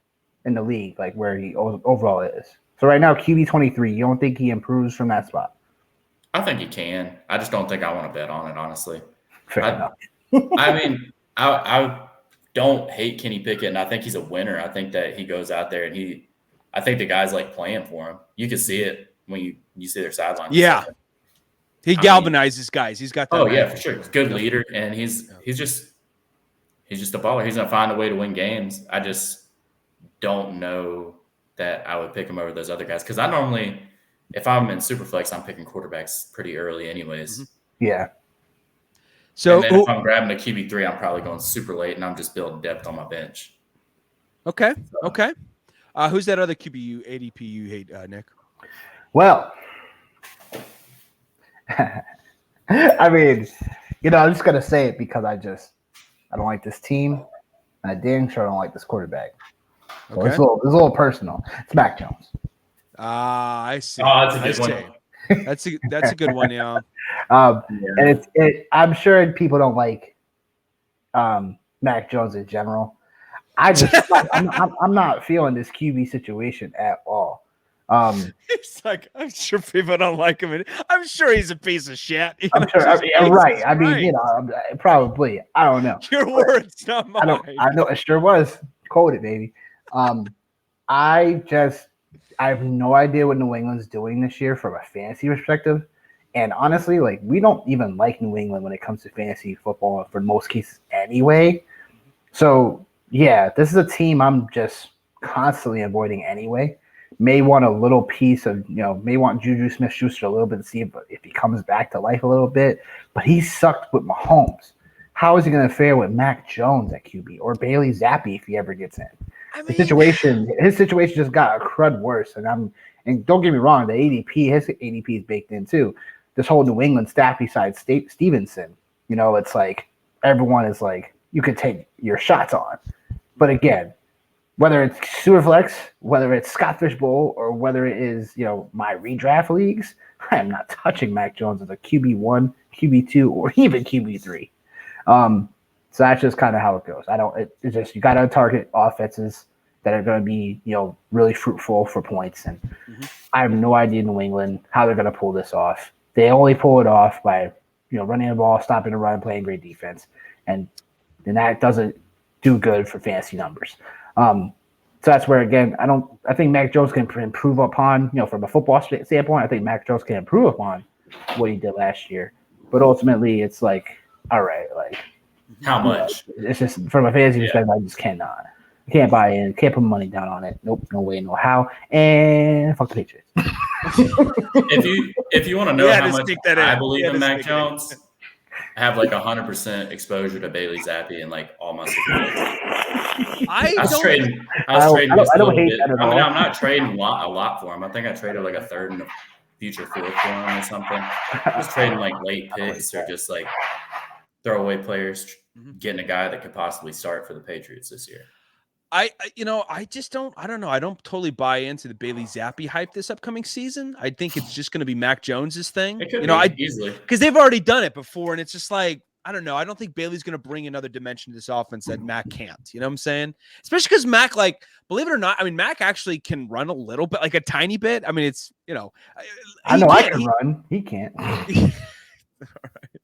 in the league, like where he overall is? So right now, QB 23. You don't think he improves from that spot?
I think he can. I just don't think I want to bet on it, honestly.
Fair enough.
I mean, I don't hate Kenny Pickett, and I think he's a winner. I think that he goes out there and I think the guys like playing for him. You can see it when you see their sidelines.
Yeah. He galvanizes guys. He's got that.
Oh, yeah, for sure. He's a good leader, and he's just a baller. He's going to find a way to win games. I just don't know that I would pick him over those other guys because I normally, if I'm in Superflex, I'm picking quarterbacks pretty early anyways.
Yeah.
So if I'm grabbing a QB3, I'm probably going super late, and I'm just building depth on my bench.
Okay. Okay. Who's that other ADP you hate, Nick?
Well, I mean, I'm just gonna say it because I don't like this team, and I damn sure don't like this quarterback. So it's a little personal. It's Mac Jones.
I see.
Oh, that's a good one.
That's a good one, yeah.
And I'm sure people don't like Mac Jones in general. I'm not feeling this QB situation at all.
It's like I'm sure people don't like him. I'm sure he's a piece of shit.
I'm sure. Right. I mean, probably. I don't know.
Your words, not mine.
I know. It sure was quoted, baby. I have no idea what New England's doing this year from a fantasy perspective. And honestly, like, we don't even like New England when it comes to fantasy football for most cases anyway. So, yeah, this is a team I'm just constantly avoiding anyway. May want a little piece of, may want Juju Smith-Schuster a little bit to see if he comes back to life a little bit. But he sucked with Mahomes. How is he going to fare with Mac Jones at QB or Bailey Zappi if he ever gets in? His situation just got a crud worse. And don't get me wrong, his ADP is baked in too. This whole New England staff besides Stevenson, it's like everyone is like, you could take your shots on. But again, whether it's Superflex, whether it's Scott Fishbowl, or whether it is, my redraft leagues, I am not touching Mac Jones as a QB1, QB2, or even QB3. So that's just kind of how it goes. It's just, you got to target offenses that are going to be, really fruitful for points. And I have no idea New England how they're going to pull this off. They only pull it off by, running the ball, stopping the run, playing great defense. And that doesn't do good for fantasy numbers. So that's where, again, I think Mac Jones can improve upon, from a football standpoint, I think Mac Jones can improve upon what he did last year. But ultimately, it's like, all right, like,
how much?
It's just from a fantasy perspective, I just cannot. I can't buy in, can't put money down on it. Nope, no way, no how. And fuck the Patriots.
if you want to know how much I believe in Mac Jones, I have like 100% exposure to Bailey Zappi and like all my super. I was trading just a little bit. I mean, I'm not trading a lot for him. I think I traded like a third and a future fourth for him or something. I was trading like late picks or just like throwaway players, getting a guy that could possibly start for the Patriots this year.
I don't know. I don't totally buy into the Bailey Zappi hype this upcoming season. I think it's just going to be Mac Jones's thing.
It could be easily,
because they've already done it before, and it's just like, I don't know. I don't think Bailey's going to bring another dimension to this offense that Mac can't. You know what I'm saying? Especially because Mac, like, believe it or not, I mean, Mac actually can run a little bit, like a tiny bit. I mean, it's,
I can run. He can't.
All right.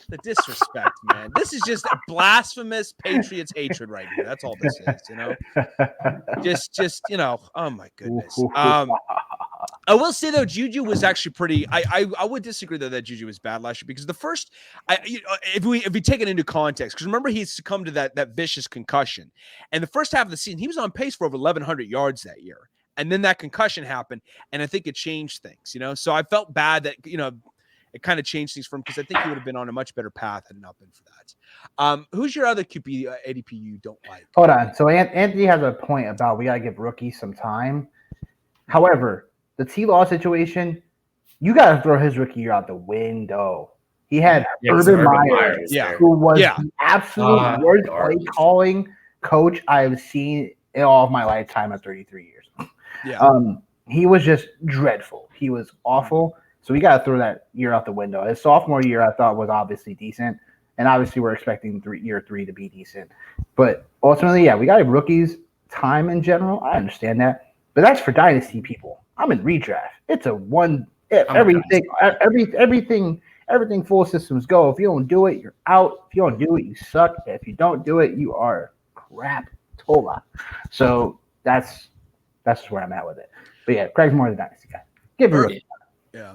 The disrespect, man. This is just a blasphemous Patriots hatred right here. That's all this is, Just, oh my goodness. I will say though, Juju was actually pretty. I would disagree though that Juju was bad last year because the first, if we take it into context, because remember he succumbed to that vicious concussion, and the first half of the season he was on pace for over 1,100 yards that year, and then that concussion happened, and I think it changed things. So I felt bad that it kind of changed things for him because I think he would have been on a much better path had it not been for that. Who's your other QB ADP you don't like?
Hold on. So Anthony has a point about we got to give rookies some time. However, the T-Law situation, you got to throw his rookie year out the window. He had Urban Myers, who was the absolute worst play calling coach I've seen in all of my lifetime at 33 years. Yeah. He was just dreadful. He was awful. So we got to throw that year out the window. His sophomore year, I thought, was obviously decent. And obviously, we're expecting year 3 to be decent. But ultimately, we got rookies time in general. I understand that. But that's for dynasty people. I'm in redraft. It's a one everything full systems go. If you don't do it, you're out. If you don't do it, you suck. If you don't do it, you are crap tola. So that's where I'm at with it. But yeah, Craig's more the dynasty guy. Give it.
Yeah.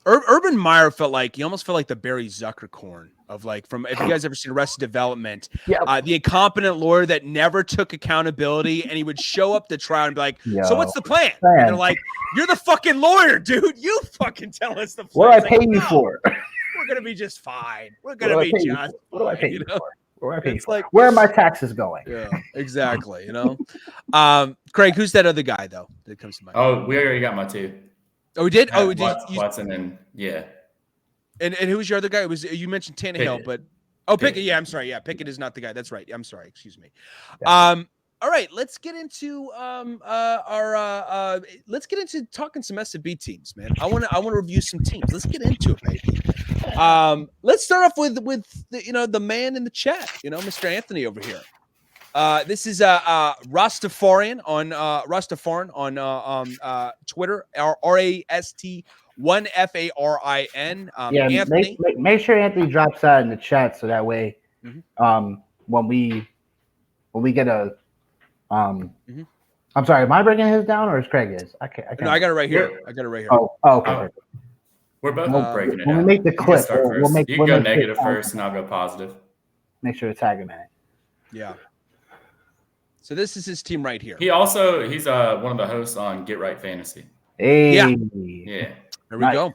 Urban Meyer he almost felt like the Barry Zuckercorn of if you guys ever seen Arrested Development, the incompetent lawyer that never took accountability, and he would show up to trial and be like, so what's the plan? And they're like, you're the fucking lawyer, dude. You fucking tell us the plan.
What do I pay you for?
We're going to be just fine. We're going to be just fine.
What do I pay you for? Where do I pay you for?
Like,
where are my taxes going?
Yeah, exactly. Craig, who's that other guy, though, that comes to mind?
Oh, we already got my two.
Oh, we did? Oh, we did.
Watson and yeah.
And who was your other guy? You mentioned Tannehill, but Pickett. Yeah, I'm sorry. Yeah, Pickett is not the guy. That's right. I'm sorry. Excuse me. Yeah. All right, let's get into let's get into talking some SFB teams, man. I want to review some teams. Let's get into it, baby. Let's start off with the man in the chat, Mr. Anthony over here. This is Rastafarian on Twitter, RAST1FARIN.
Yeah,
Anthony.
Make sure Anthony drops that in the chat so that way, when we get a, I'm sorry, am I breaking his down or is Craig is? I can't.
No, I got it right here.
Oh, okay.
We're both breaking it.
When we make the clip,
you can go negative first, and I'll go positive.
Make sure to tag him in it.
Yeah. So this is his team right here.
He's one of the hosts on Get Right Fantasy.
Hey.
Yeah.
There we go.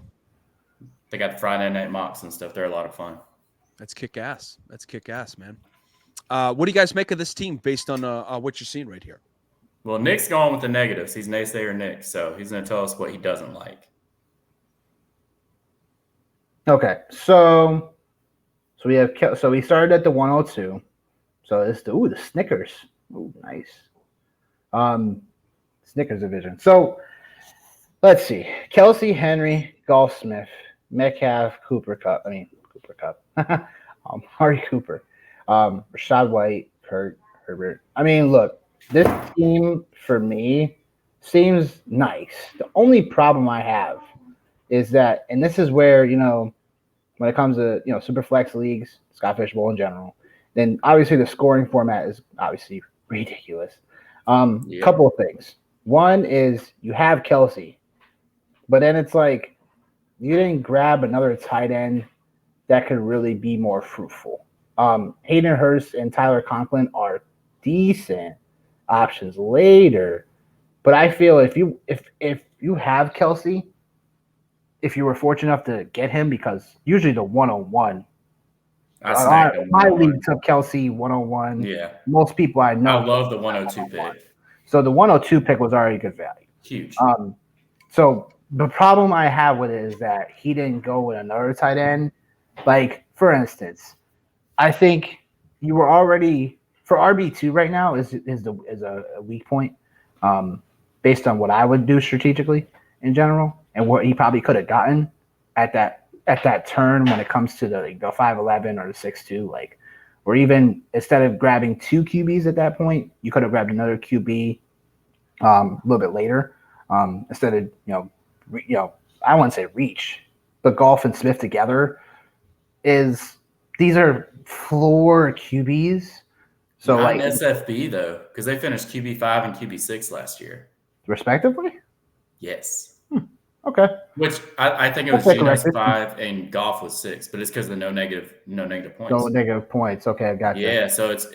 They got the Friday night mocks and stuff. They're a lot of fun.
That's kick ass, man. What do you guys make of this team based on what you're seeing right here?
Well, Nick's going with the negatives. He's naysayer Nick, so he's going to tell us what he doesn't like.
Okay, so we started at the 102. So it's the Snickers. Ooh, nice. Snickers division. So let's see. Kelsey, Henry, Golf Smith, Metcalf, Cooper Cup. Amari Cooper, Rashad White, Kurt, Herbert. I mean, look, this team for me seems nice. The only problem I have is that, and this is where, when it comes to, super flex leagues, Scott Fish Bowl in general, then obviously the scoring format is obviously ridiculous. Couple of things. One is you have Kelsey, but then it's like you didn't grab another tight end that could really be more fruitful. Hayden Hurst and Tyler Conklin are decent options later, but I feel if you have Kelsey, if you were fortunate enough to get him, because usually the 101, my league took Kelsey 101.
Yeah,
most people I know.
I love the 102 pick.
So the 102 pick was already good value.
Huge.
So the problem I have with it is that he didn't go with another tight end. Like, for instance, I think you were already for RB2 right now is a weak point, based on what I would do strategically in general and what he probably could have gotten at that turn when it comes to the 5'11" or the 6'2", or even instead of grabbing two QBs at that point, you could have grabbed another QB a little bit later, instead of I wouldn't say reach, but Golf and Smith together these are floor QBs. So
not an SFB though, because they finished QB5 and QB6 last year,
respectively.
Yes.
Okay.
Which I think it was Geno's 5 and Golf was 6, but it's because of the no negative points.
No negative points. Okay, I got you.
Yeah, so it's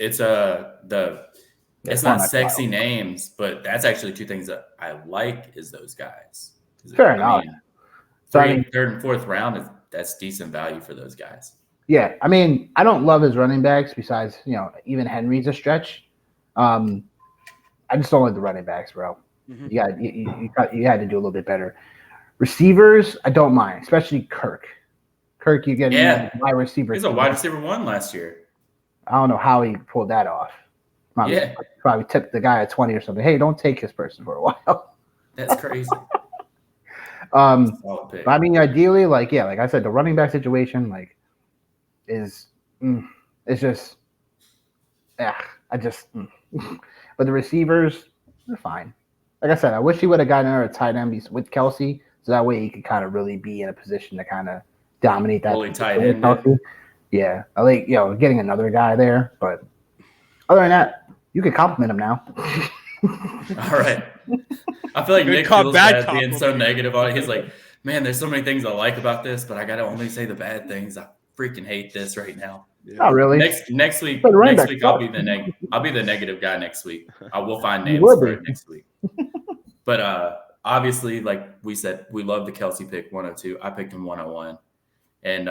not sexy names, but that's actually two things that I like is those guys.
Fair enough.
Third and fourth round that's decent value for those guys.
Yeah, I mean, I don't love his running backs. Besides, even Henry's a stretch. I just don't like the running backs, bro. Mm-hmm. You had to do a little bit better. Receivers, I don't mind, especially Kirk. Kirk, you get wide receiver.
He's a wide receiver 1 last year.
I don't know how he pulled that off. Probably tipped the guy at 20 or something. Hey, don't take his person for a while.
That's crazy.
But I mean, ideally, like I said, the running back situation, it's just, but the receivers, they're fine. Like I said, I wish he would have gotten another tight end with Kelsey So that way he could kind of really be in a position to kind of dominate that.
Fully tight end.
Yeah, I like getting another guy there, but other than that, you could compliment him now.
All right. I feel like Nick feels bad being so negative on it. He's like, man, there's so many things I like about this, but I got to only say the bad things. I freaking hate this right now.
Yeah. Not really.
Next week I'll be the negative guy next week. I will find names for it next week. But obviously, like we said, we love the Kelsey pick 102. I picked him 101. And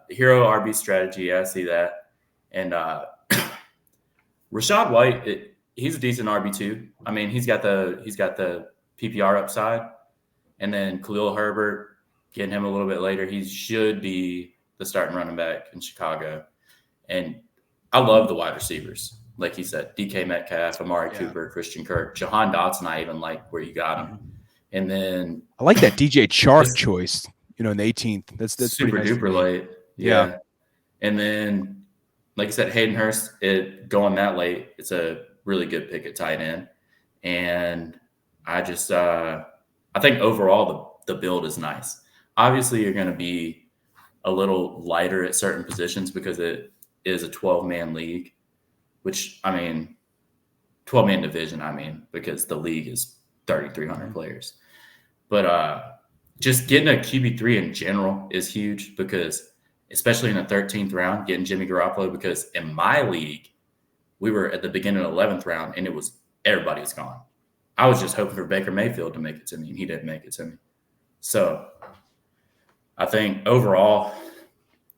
hero RB strategy, I see that. And Rachaad White, he's a decent RB2. I mean, he's got the PPR upside. And then Khalil Herbert, getting him a little bit later, he should be the starting running back in Chicago. And I love the wide receivers. Like he said, DK Metcalf, Amari Cooper, Christian Kirk, Jahan Dotson, I even like where you got him. And then
I like that DJ Chark choice, in the 18th. That's
super duper late. Yeah. And then, like I said, Hayden Hurst, going that late, it's a really good pick at tight end. And I just I think overall the build is nice. Obviously, you're going to be a little lighter at certain positions because it is a 12-man league, which, 12-man division, because the league is 3,300 players. But just getting a QB3 in general is huge because, especially in the 13th round, getting Jimmy Garoppolo, because in my league, we were at the beginning of the 11th round and everybody was gone. I was just hoping for Baker Mayfield to make it to me, and he didn't make it to me. So I think overall,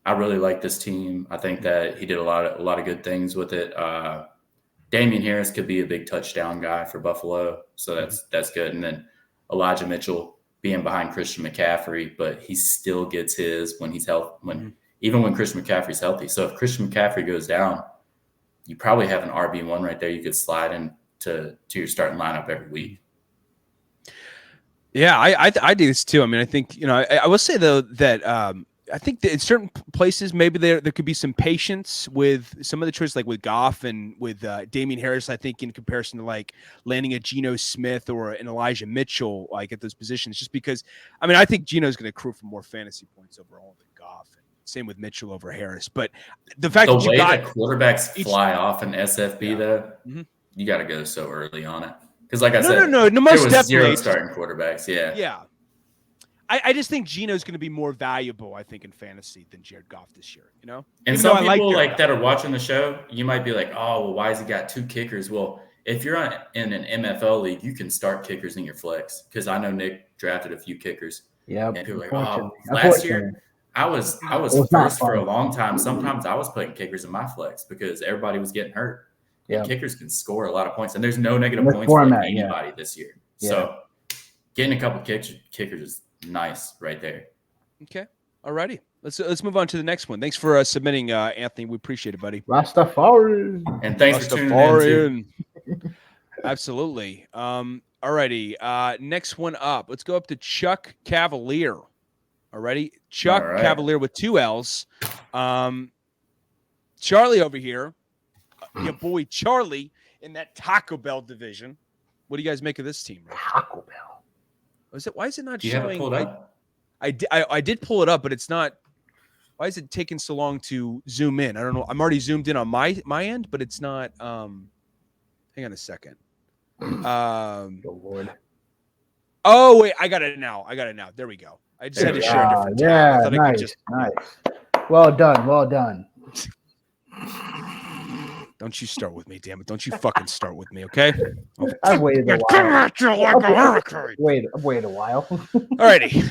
I really like this team. I think that he did a lot of good things with it. Damian Harris could be a big touchdown guy for Buffalo, so that's good. And then Elijah Mitchell being behind Christian McCaffrey, but he still gets his when he's healthy. Even when Christian McCaffrey's healthy. So if Christian McCaffrey goes down, you probably have an RB1 right there. You could slide into your starting lineup every week.
Yeah, I do this too. I think I will say though that I think that in certain places maybe there could be some patience with some of the choices, like with Goff and with Damian Harris. I think in comparison to like landing a Geno Smith or an Elijah Mitchell, like at those positions, just because I think Geno's going to accrue for more fantasy points overall than Goff. Same with Mitchell over Harris. But the fact that you got
quarterbacks fly off in SFB though, you got to go so early on it. Because like I said,
no, most
there was
definitely
0 starting quarterbacks. Yeah.
I just think Geno's going to be more valuable, I think, in fantasy than Jared Goff this year.
And
even
some people that are watching the show, you might be like, "Oh, well, why has he got 2 kickers?" Well, if you're in an MFL league, you can start kickers in your flex. Because I know Nick drafted a few kickers.
Yeah.
And people are like, "Oh, last year." I was first for a long time. Sometimes I was putting kickers in my flex because everybody was getting hurt. Yeah. And kickers can score a lot of points, and there's no negative points for anybody this year. Yeah. So getting a couple kickers is nice right there.
Okay, alrighty. Let's move on to the next one. Thanks for submitting, Anthony. We appreciate it, buddy.
Rastafari.
And thanks for tuning in too.
Absolutely. Alrighty. Next one up. Let's go up to Chuck Cavalier. Alrighty, Chuck Cavalier with 2 L's. Charlie over here, your boy Charlie in that Taco Bell division. What do you guys make of this team? Right?
Taco Bell.
Why is it not showing?
You have it pulled up?
I did pull it up, but it's not. Why is it taking so long to zoom in? I don't know. I'm already zoomed in on my end, but it's not. Hang on a second.
Oh Lord.
Oh wait, I got it now. There we go. I just had to share a different tab.
Nice. Well done.
Don't you start with me, damn it. Don't you fucking start with me, okay?
I've waited a while.
I've
waited a while.
Alrighty.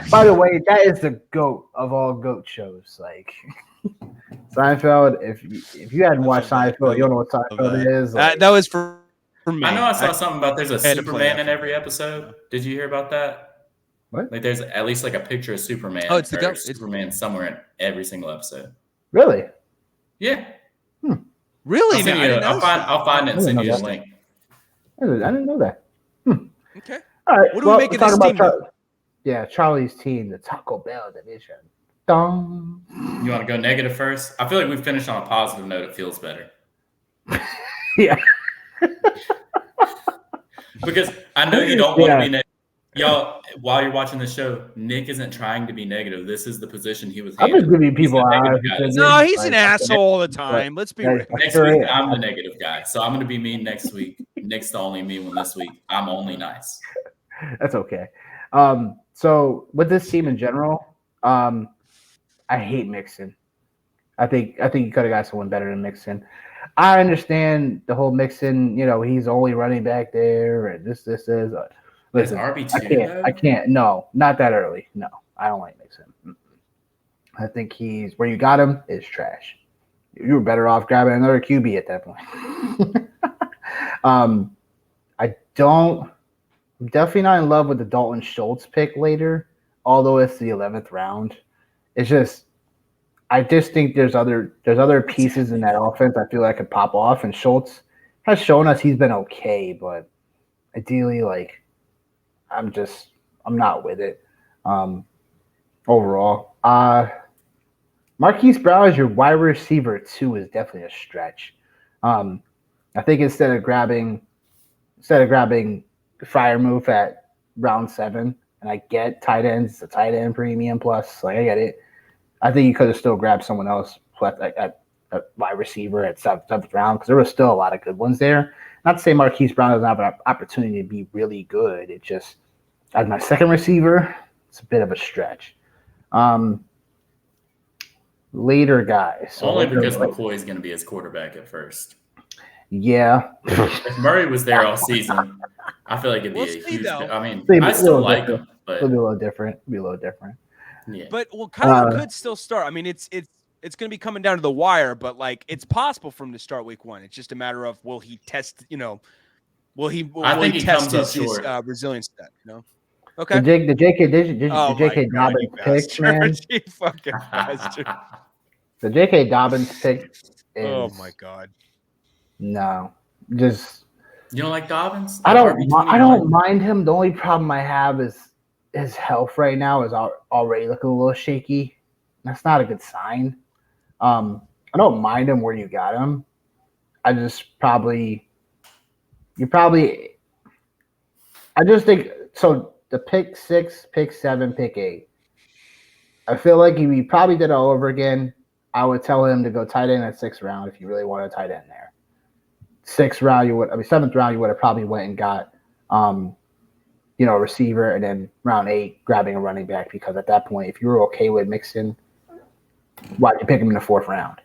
By the way, that is the GOAT of all GOAT shows. Like Seinfeld, if you hadn't watched Seinfeld, you don't know what Seinfeld is.
That was for me.
I know I saw something about there's a Superman in every episode. Did you hear about that?
What?
Like there's at least like a picture of Superman.
Oh, it's the GOAT.
Superman somewhere in every single episode.
Really?
Yeah.
Really?
I'll find it and send you the link.
I didn't know that.
Okay.
All right.
What do we make of this team?
Charlie's team, the Taco Bell division. Dong.
You want to go negative first? I feel like we finished on a positive note. It feels better.
Yeah.
Because I know you don't want to be negative. Y'all, while you're watching the show, Nick isn't trying to be negative. This is the position he was
I'm
handed.
just giving
He's
people
the
honest
negative guy.
opinion.
No, he's an
Like,
asshole all the time. Let's be real.
Next
sure
week,
is.
I'm the negative guy. So I'm going to be mean next week. Nick's the only mean one this week. I'm only nice.
That's okay. So with this team in general, I hate Mixon. I think you could have got someone better than Mixon. I understand the whole Mixon, he's only running back there and this is. Listen,
RB2,
I can't. No, not that early. No, I don't like Mixon. I think he's where you got him is trash. You were better off grabbing another QB at that point. I'm definitely not in love with the Dalton Schultz pick later, although it's the 11th round. I just think there's other pieces in that offense I feel like could pop off, and Schultz has shown us he's been okay, but ideally, I'm not with it. Overall, Marquise Brown as your wide receiver 2 is definitely a stretch. I think instead of grabbing Freiermuth at round 7, and I get tight ends, it's a tight end premium plus, I get it. I think you could have still grabbed someone else at wide receiver at 7th round because there was still a lot of good ones there. Not to say Marquise Brown doesn't have an opportunity to be really good. It just, as my second receiver, it's a bit of a stretch. Later guys.
So only because McCoy is going to be his quarterback at first.
Yeah.
If Murray was there all season, I feel like it'd be a huge. I mean, I still like him, but
it'll be a little different.
Yeah.
But Kyler could still start. I mean, it's going to be coming down to the wire, but it's possible for him to start week 1. It's just a matter of will he test? Will he test his resilience stat? Okay.
The J.K. Dobbins pick, man.
You fucking bastard.
The J.K. Dobbins pick.
Oh my god.
No, just
you don't like Dobbins?
I don't mind him. The only problem I have is his health right now is already looking a little shaky. That's not a good sign. I don't mind him where you got him. I just think so. The pick 6, pick 7, pick 8. I feel like if he probably did it all over again, I would tell him to go tight end at 6th round if you really want a tight end there. 7th round you would have probably went and got a receiver, and then round 8 grabbing a running back, because at that point, if you were okay with Mixon, why'd you pick him in the 4th round?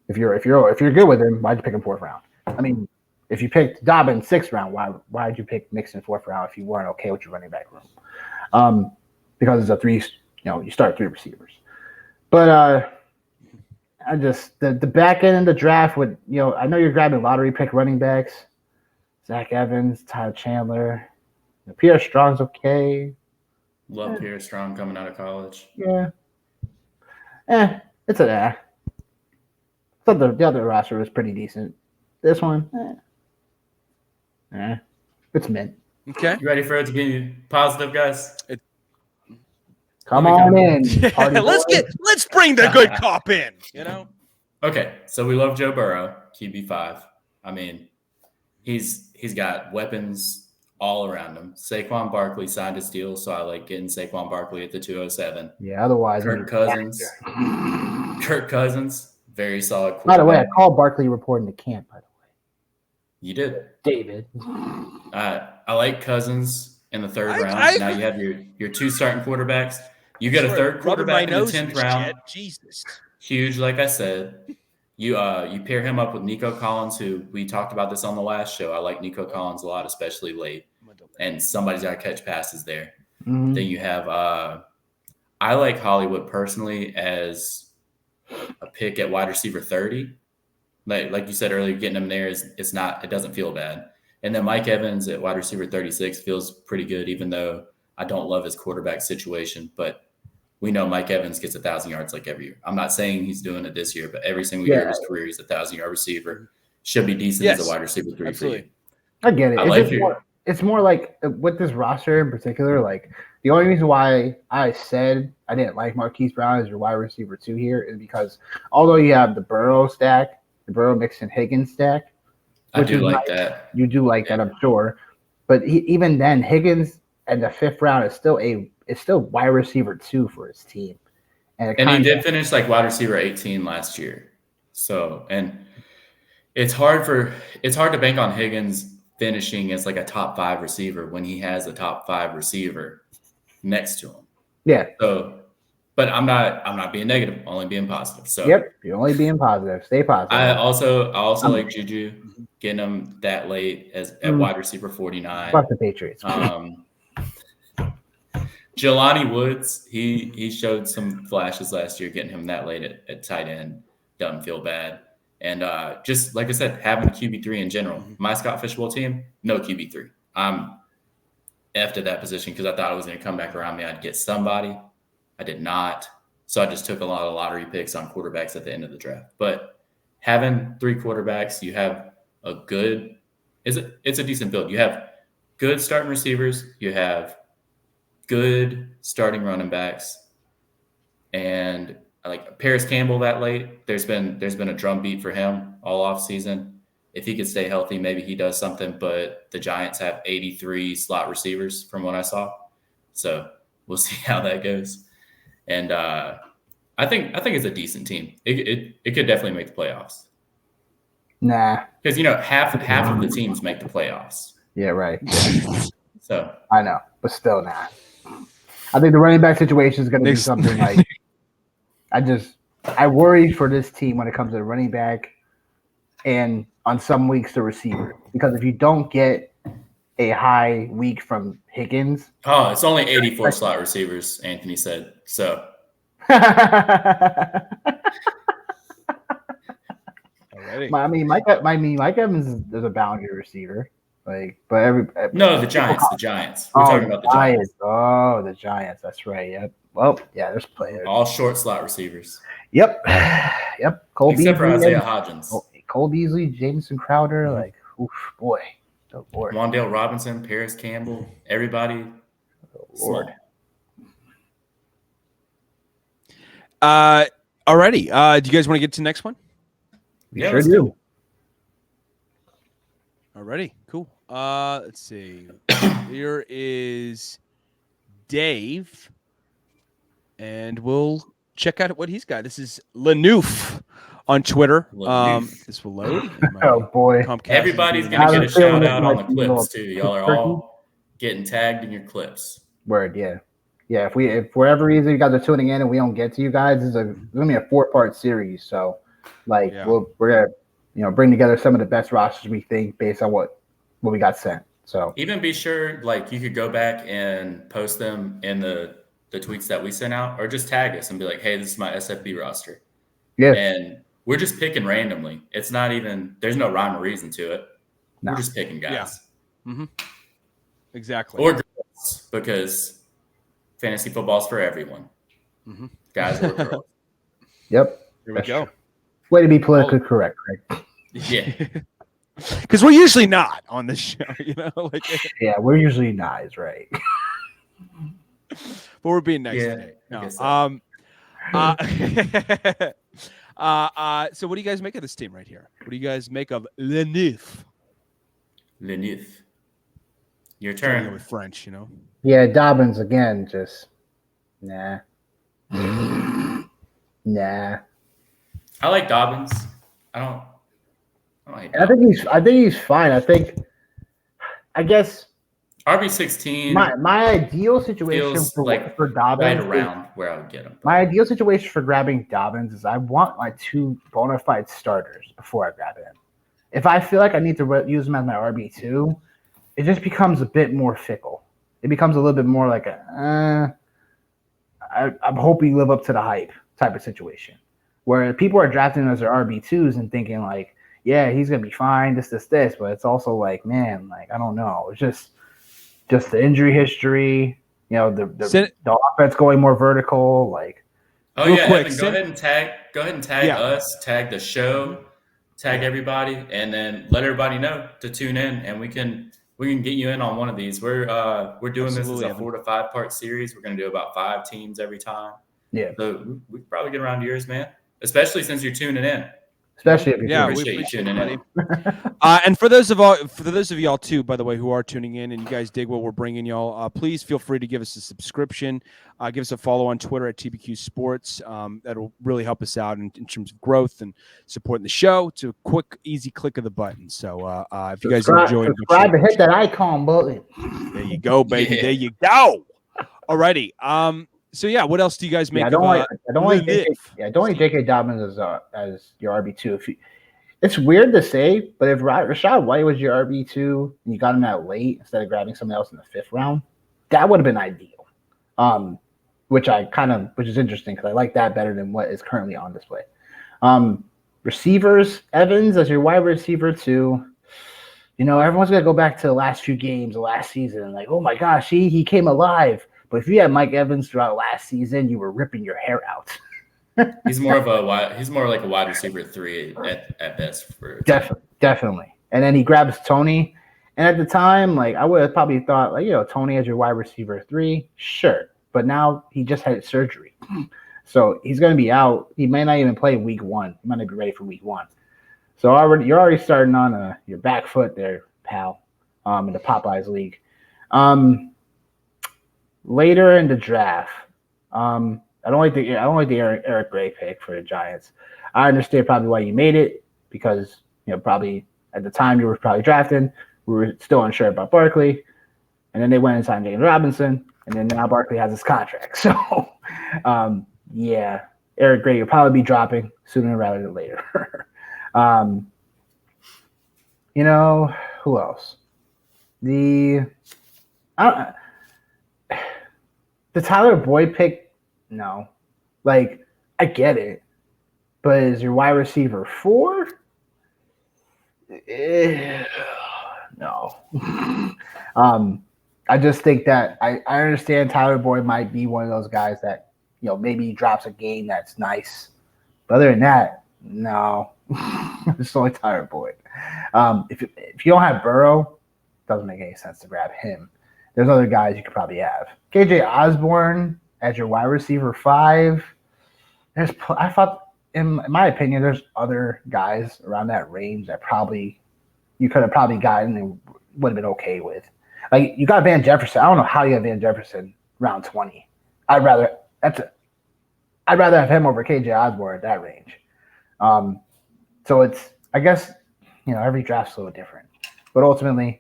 If you're good with him, why'd you pick him 4th round? I mean, if you picked Dobbins 6th round, why'd you pick Mixon 4th round if you weren't okay with your running back room? Because it's a 3, you start 3 receivers. But I just the back end of the draft would, I know you're grabbing lottery pick running backs, Zach Evans, Tyler Chandler. Pierre Strong's okay.
Love Pierre Strong coming out of college.
Yeah. It's I thought the other roster was pretty decent. This one, it's mint.
Okay.
You ready for it to be positive, guys?
Come on in.
Let's bring the good cop in,
Okay, so we love Joe Burrow, QB5. I mean, he's got weapons all around him. Saquon Barkley signed his deal, so I like getting Saquon Barkley at the 207.
Yeah, otherwise.
Kirk Cousins, very solid quarterback.
By the way, I called Barkley reporting to camp, by the way.
You did.
David.
I like Cousins in the 3rd round. Now you have your 2 starting quarterbacks. You get a 3rd quarterback in the 10th round.
Jesus.
Huge, like I said. You pair him up with Nico Collins, who we talked about this on the last show. I like Nico Collins a lot, especially late. And somebody's got to catch passes there.
Mm-hmm.
Then you have I like Hollywood personally as a pick at wide receiver 30. Like you said earlier, getting him there it doesn't feel bad. And then Mike Evans at wide receiver 36 feels pretty good, even though I don't love his quarterback situation. But we know Mike Evans gets 1,000 yards every year. I'm not saying he's doing it this year, but every single year of his career, he's a 1,000-yard receiver. Should be decent as a wide receiver 3
absolutely.
for you.
I get it. It's more like with this roster in particular, the only reason why I said I didn't like Marquise Brown as your wide receiver 2 here is because although you have the Burrow stack, the Burrow Mixon Higgins stack,
I do like that.
You do like that, I'm sure. But even then, Higgins in the 5th round is still wide receiver 2 for his team.
And he did finish like wide receiver 18 last year. So, and it's hard to bank on Higgins finishing as like a top 5 receiver when he has a top 5 receiver next to him.
Yeah.
So, but I'm not being negative, I'm only being positive. So
yep, you're only being positive. Stay positive.
I also like Juju getting him that late at wide receiver 49.
Fuck the Patriots.
Jelani Woods, he showed some flashes last year, getting him that late at tight end. Doesn't feel bad. And just like I said, having a QB3 in general. My Scott Fishbowl team, no QB3. I'm effed at that position because I thought it was going to come back around me. I'd get somebody. I did not. So I just took a lot of lottery picks on quarterbacks at the end of the draft. But having 3 quarterbacks, you have a good – it's a decent build. You have good starting receivers. You have good starting running backs. And like Paris Campbell that late, there's been a drumbeat for him all offseason. If he could stay healthy, maybe he does something. But the Giants have 83 slot receivers from what I saw. So we'll see how that goes. And I think it's a decent team. It could definitely make the playoffs.
Nah,
because half of the teams make the playoffs.
Yeah, right.
So
I know, but still not. I think the running back situation is going to be something like. I worry for this team when it comes to the running back, and on some weeks the receiver, because if you don't get a high week from Higgins.
Oh, it's only 84 slot receivers, Anthony said. So.
I mean, Mike Evans is a boundary receiver. Like, but
the Giants. We're talking about the Giants.
Oh, the Giants. That's right. Yep. Well, yeah, there's players.
All short slot receivers.
Yep. Cole
Except
Beasley,
for Isaiah Hodgins.
Cole Beasley, Jameson Crowder, like, oof, boy. Oh, Lord.
Wan'Dale Robinson, Paris Campbell, everybody.
Oh, Lord.
Alrighty. Do you guys want to get to the next one?
We sure do.
Alrighty, cool. Let's see. Here is Dave, and we'll check out what he's got. This is Lanouf on Twitter. This will load.
Oh boy!
Everybody's gonna get a shout out on the clips too. Y'all are all getting tagged in your clips.
Word, yeah. Yeah, if for whatever reason you guys are tuning in and we don't get to you guys, it's gonna be a 4-part series. So, like, we're gonna bring together some of the best rosters we think based on what we got sent. So
even be sure, like, you could go back and post them in the tweets that we sent out, or just tag us and be like, "Hey, this is my SFB roster."
Yeah,
and we're just picking randomly. It's not even there's no rhyme or reason to it. No. We're just picking guys.
Yeah. Mm-hmm. Exactly.
Or girls, because fantasy football is for everyone.
Mm-hmm.
Guys or girls.
Yep.
Here we go.
Way to be politically correct, right?
Yeah.
Because we're usually not on this show, like.
Yeah, we're usually not, is right.
But we're being nice today. No. So. So what do you guys make of this team right here? What do you guys make of Lanouf?
Your turn.
With French,
Yeah, Dobbins again. Just nah. Nah.
I like Dobbins. I don't hate
Dobbins. I think he's fine. I guess
RB16.
My ideal situation for Dobbins
right around where I would get him.
My ideal situation for grabbing Dobbins is I want my 2 bona fide starters before I grab him. If I feel like I need to use him as my RB2, it just becomes a bit more fickle. It becomes a little bit more like I'm hoping you live up to the hype type of situation, where people are drafting as their RB2s and thinking like, yeah, he's gonna be fine, this, but it's also like, man, like I don't know, it's just the injury history, the offense going more vertical, like.
Oh yeah, quick, Evan, go ahead and tag us, tag the show, tag everybody, and then let everybody know to tune in, and we can get you in on one of these. We're doing this as a 4 to 5 part series. We're going to do about 5 teams every time.
Yeah.
So we can probably get around to yours, man. Especially since you're tuning in.
especially if you're
Yeah,
doing
we
Appreciate you
appreciate
tuning
it, buddy. And for those of y'all too, by the way, who are tuning in and you guys dig what we're bringing y'all, please feel free to give us a subscription, give us a follow on Twitter at TBQ Sports. That'll really help us out in terms of growth and supporting the show. It's a quick, easy click of the button. So if you guys enjoyed,
subscribe and hit that icon button.
There you go, baby.
Yeah.
There you go. Alrighty. So yeah, what else do you guys make?
I don't like
Live?
J.K. Dobbins as your RB2. It's weird to say, but if Rachaad White was your RB2 and you got him that late instead of grabbing someone else in the 5th round, that would have been ideal. Which is interesting because I like that better than what is currently on display. Receivers, Evans as your wide receiver 2. Everyone's gonna go back to the last few games of last season and like, oh my gosh, he came alive. But if you had Mike Evans throughout last season, you were ripping your hair out.
He's more like a wide receiver 3 at best for
definitely. And then he grabs Tony. And at the time, like I would have probably thought, like, Tony as your wide receiver 3, sure. But now he just had surgery. So he's gonna be out. He may not even play week 1. He might not be ready for week 1. So you're already starting on your back foot there, pal, in the Popeyes League. Later in the draft, I don't like the Eric Gray pick for the Giants. I understand probably why you made it because probably at the time you were probably drafting, we were still unsure about Barkley, and then they went and signed James Robinson, and then now Barkley has his contract. So, yeah, Eric Gray will probably be dropping sooner rather than later. Who else? The Tyler Boyd pick, no. Like, I get it. But is your wide receiver 4? No. I just think that I understand Tyler Boyd might be one of those guys that, maybe he drops a game that's nice. But other than that, no. It's only Tyler Boyd. If you don't have Burrow, it doesn't make any sense to grab him. There's other guys you could probably have. KJ Osborne as your wide receiver 5. I thought, in my opinion, there's other guys around that range that probably you could have probably gotten and would have been okay with. Like you got Van Jefferson. I don't know how you got Van Jefferson round 20. I'd rather have him over KJ Osborne at that range. So it's, I guess, every draft's a little different, but ultimately,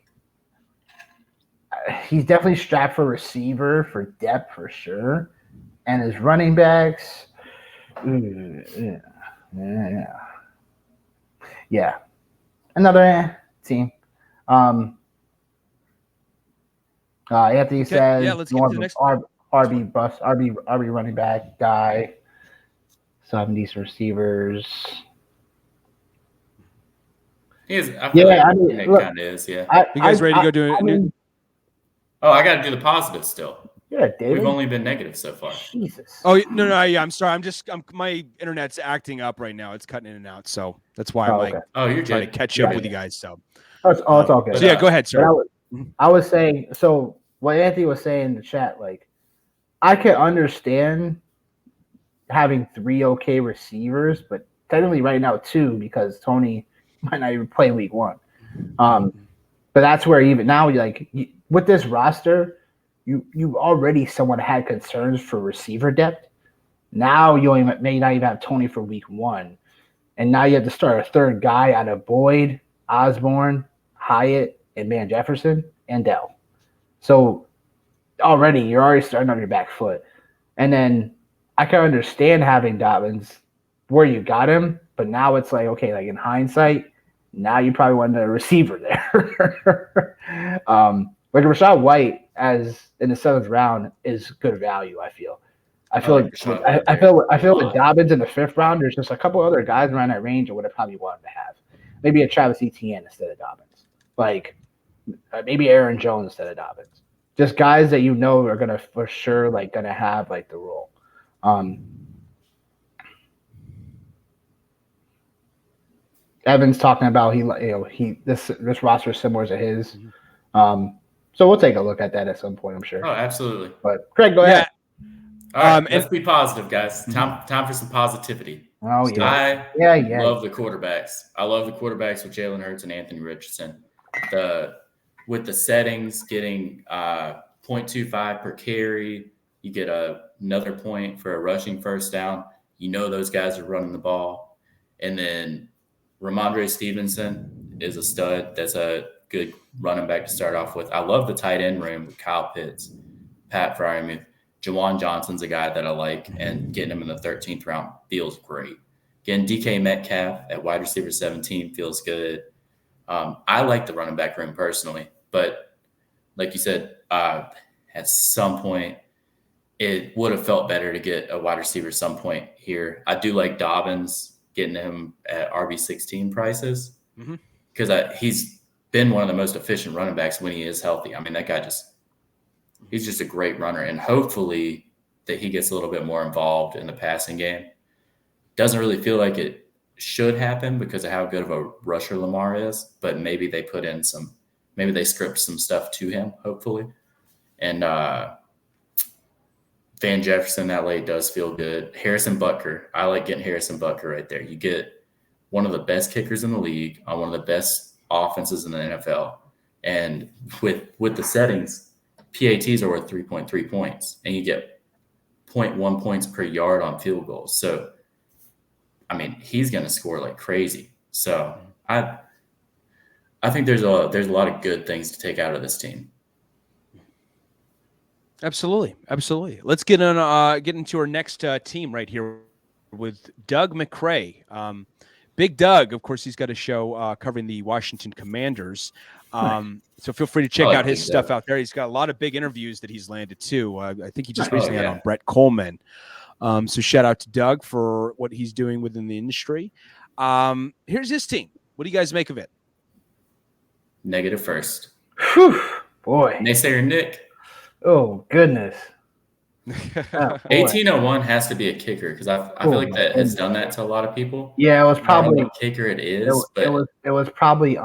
he's definitely strapped for receiver, for depth, for sure. And his running backs, yeah. Another team. Anthony says,
let's get to the next
RB running back guy. 70s receivers.
He is. I feel like it kind of is. Yeah.
You guys ready to go do it?
I got to do the positive still.
Yeah, David.
We've only been negative so far.
Jesus.
Oh no, yeah. I'm sorry. My internet's acting up right now. It's cutting in and out, so that's why
you're
trying to catch up with you guys. So
it's all good.
So yeah, go ahead, sir.
I was saying, so what Anthony was saying in the chat, like I can understand having 3 okay receivers, but technically right now 2 because Tony might not even play week 1. But that's where even now, with this roster, you already somewhat had concerns for receiver depth. Now you may not even have Tony for week 1, and now you have to start a 3rd guy out of Boyd, Osborne, Hyatt, and Van Jefferson and Dell. So you're already starting on your back foot. And then I can understand having Dobbins where you got him, but now it's like, okay, like in hindsight, now you probably want a receiver there. Like Rachaad White as in the 7th round is good value, I feel. I feel with Dobbins in the 5th round, there's just a couple other guys around that range I would have probably wanted to have. Maybe a Travis Etienne instead of Dobbins. Like maybe Aaron Jones instead of Dobbins. Just guys that are gonna for sure gonna have the role. Evan's talking about this roster is similar to his. So we'll take a look at that at some point, I'm sure.
Oh, absolutely.
But Craig, go ahead.
All right, let's be positive, guys. Time for some positivity.
Oh, yeah.
I love the quarterbacks. I love the quarterbacks with Jalen Hurts and Anthony Richardson. With the settings, getting 0.25 per carry, you get another point for a rushing first down. You know those guys are running the ball. And then Ramondre Stevenson is a stud. That's a good running back to start off with. I love the tight end room with Kyle Pitts, Pat Freiermuth. Jawan Johnson's a guy that I like, and getting him in the 13th round feels great. Getting DK Metcalf at wide receiver 17 feels good. I like the running back room personally, but like you said, at some point, it would have felt better to get a wide receiver at some point here. I do like Dobbins, getting him at RB16 prices because he's been one of the most efficient running backs when he is healthy. I mean, that guy he's just a great runner, and hopefully that he gets a little bit more involved in the passing game. Doesn't really feel like it should happen because of how good of a rusher Lamar is, but maybe they maybe they script some stuff to him, hopefully. And Van Jefferson that late does feel good. Harrison Butker, I like getting Harrison Butker right there. You get one of the best kickers in the league on one of the best offenses in the NFL. And with the settings, PATs are worth 3.3 points, and you get 0.1 points per yard on field goals. So, I mean, he's going to score like crazy. So, I think there's a lot of good things to take out of this team.
Absolutely. Let's get into our next team right here with Doug McCrae. Big Doug, of course, he's got a show covering the Washington Commanders. So feel free to check out his stuff out there. He's got a lot of big interviews that he's landed too. I think he just recently had on Brett Coleman. So shout out to Doug for what he's doing within the industry. Here's his team. What do you guys make of it?
Negative first.
Whew, boy.
Naysayer Nick.
Oh, goodness.
1801 has to be a kicker because I feel like that has done that to a lot of people.
Yeah, it was probably
I don't know what kicker it is.
It was probably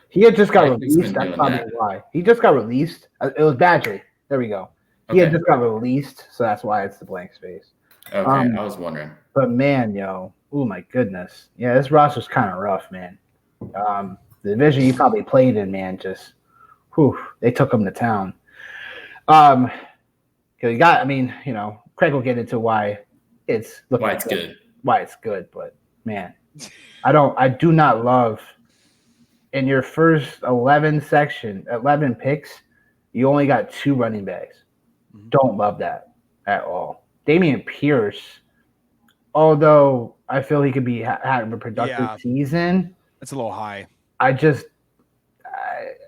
he had just got released. That's probably why. He just got released. It was Badgley. There we go. He had just got released, so that's why it's the blank space.
Okay, I was wondering.
But man, oh my goodness. Yeah, this roster's kind of rough, man. The division he probably played in, man, just they took him to town. Cause you got, I mean, Craig will get into why it's good. Why it's good, but man, I do not love in your first 11 picks, you only got 2 running backs. Don't love that at all. Dameon Pierce, although I feel he could be having a productive season.
That's a little high.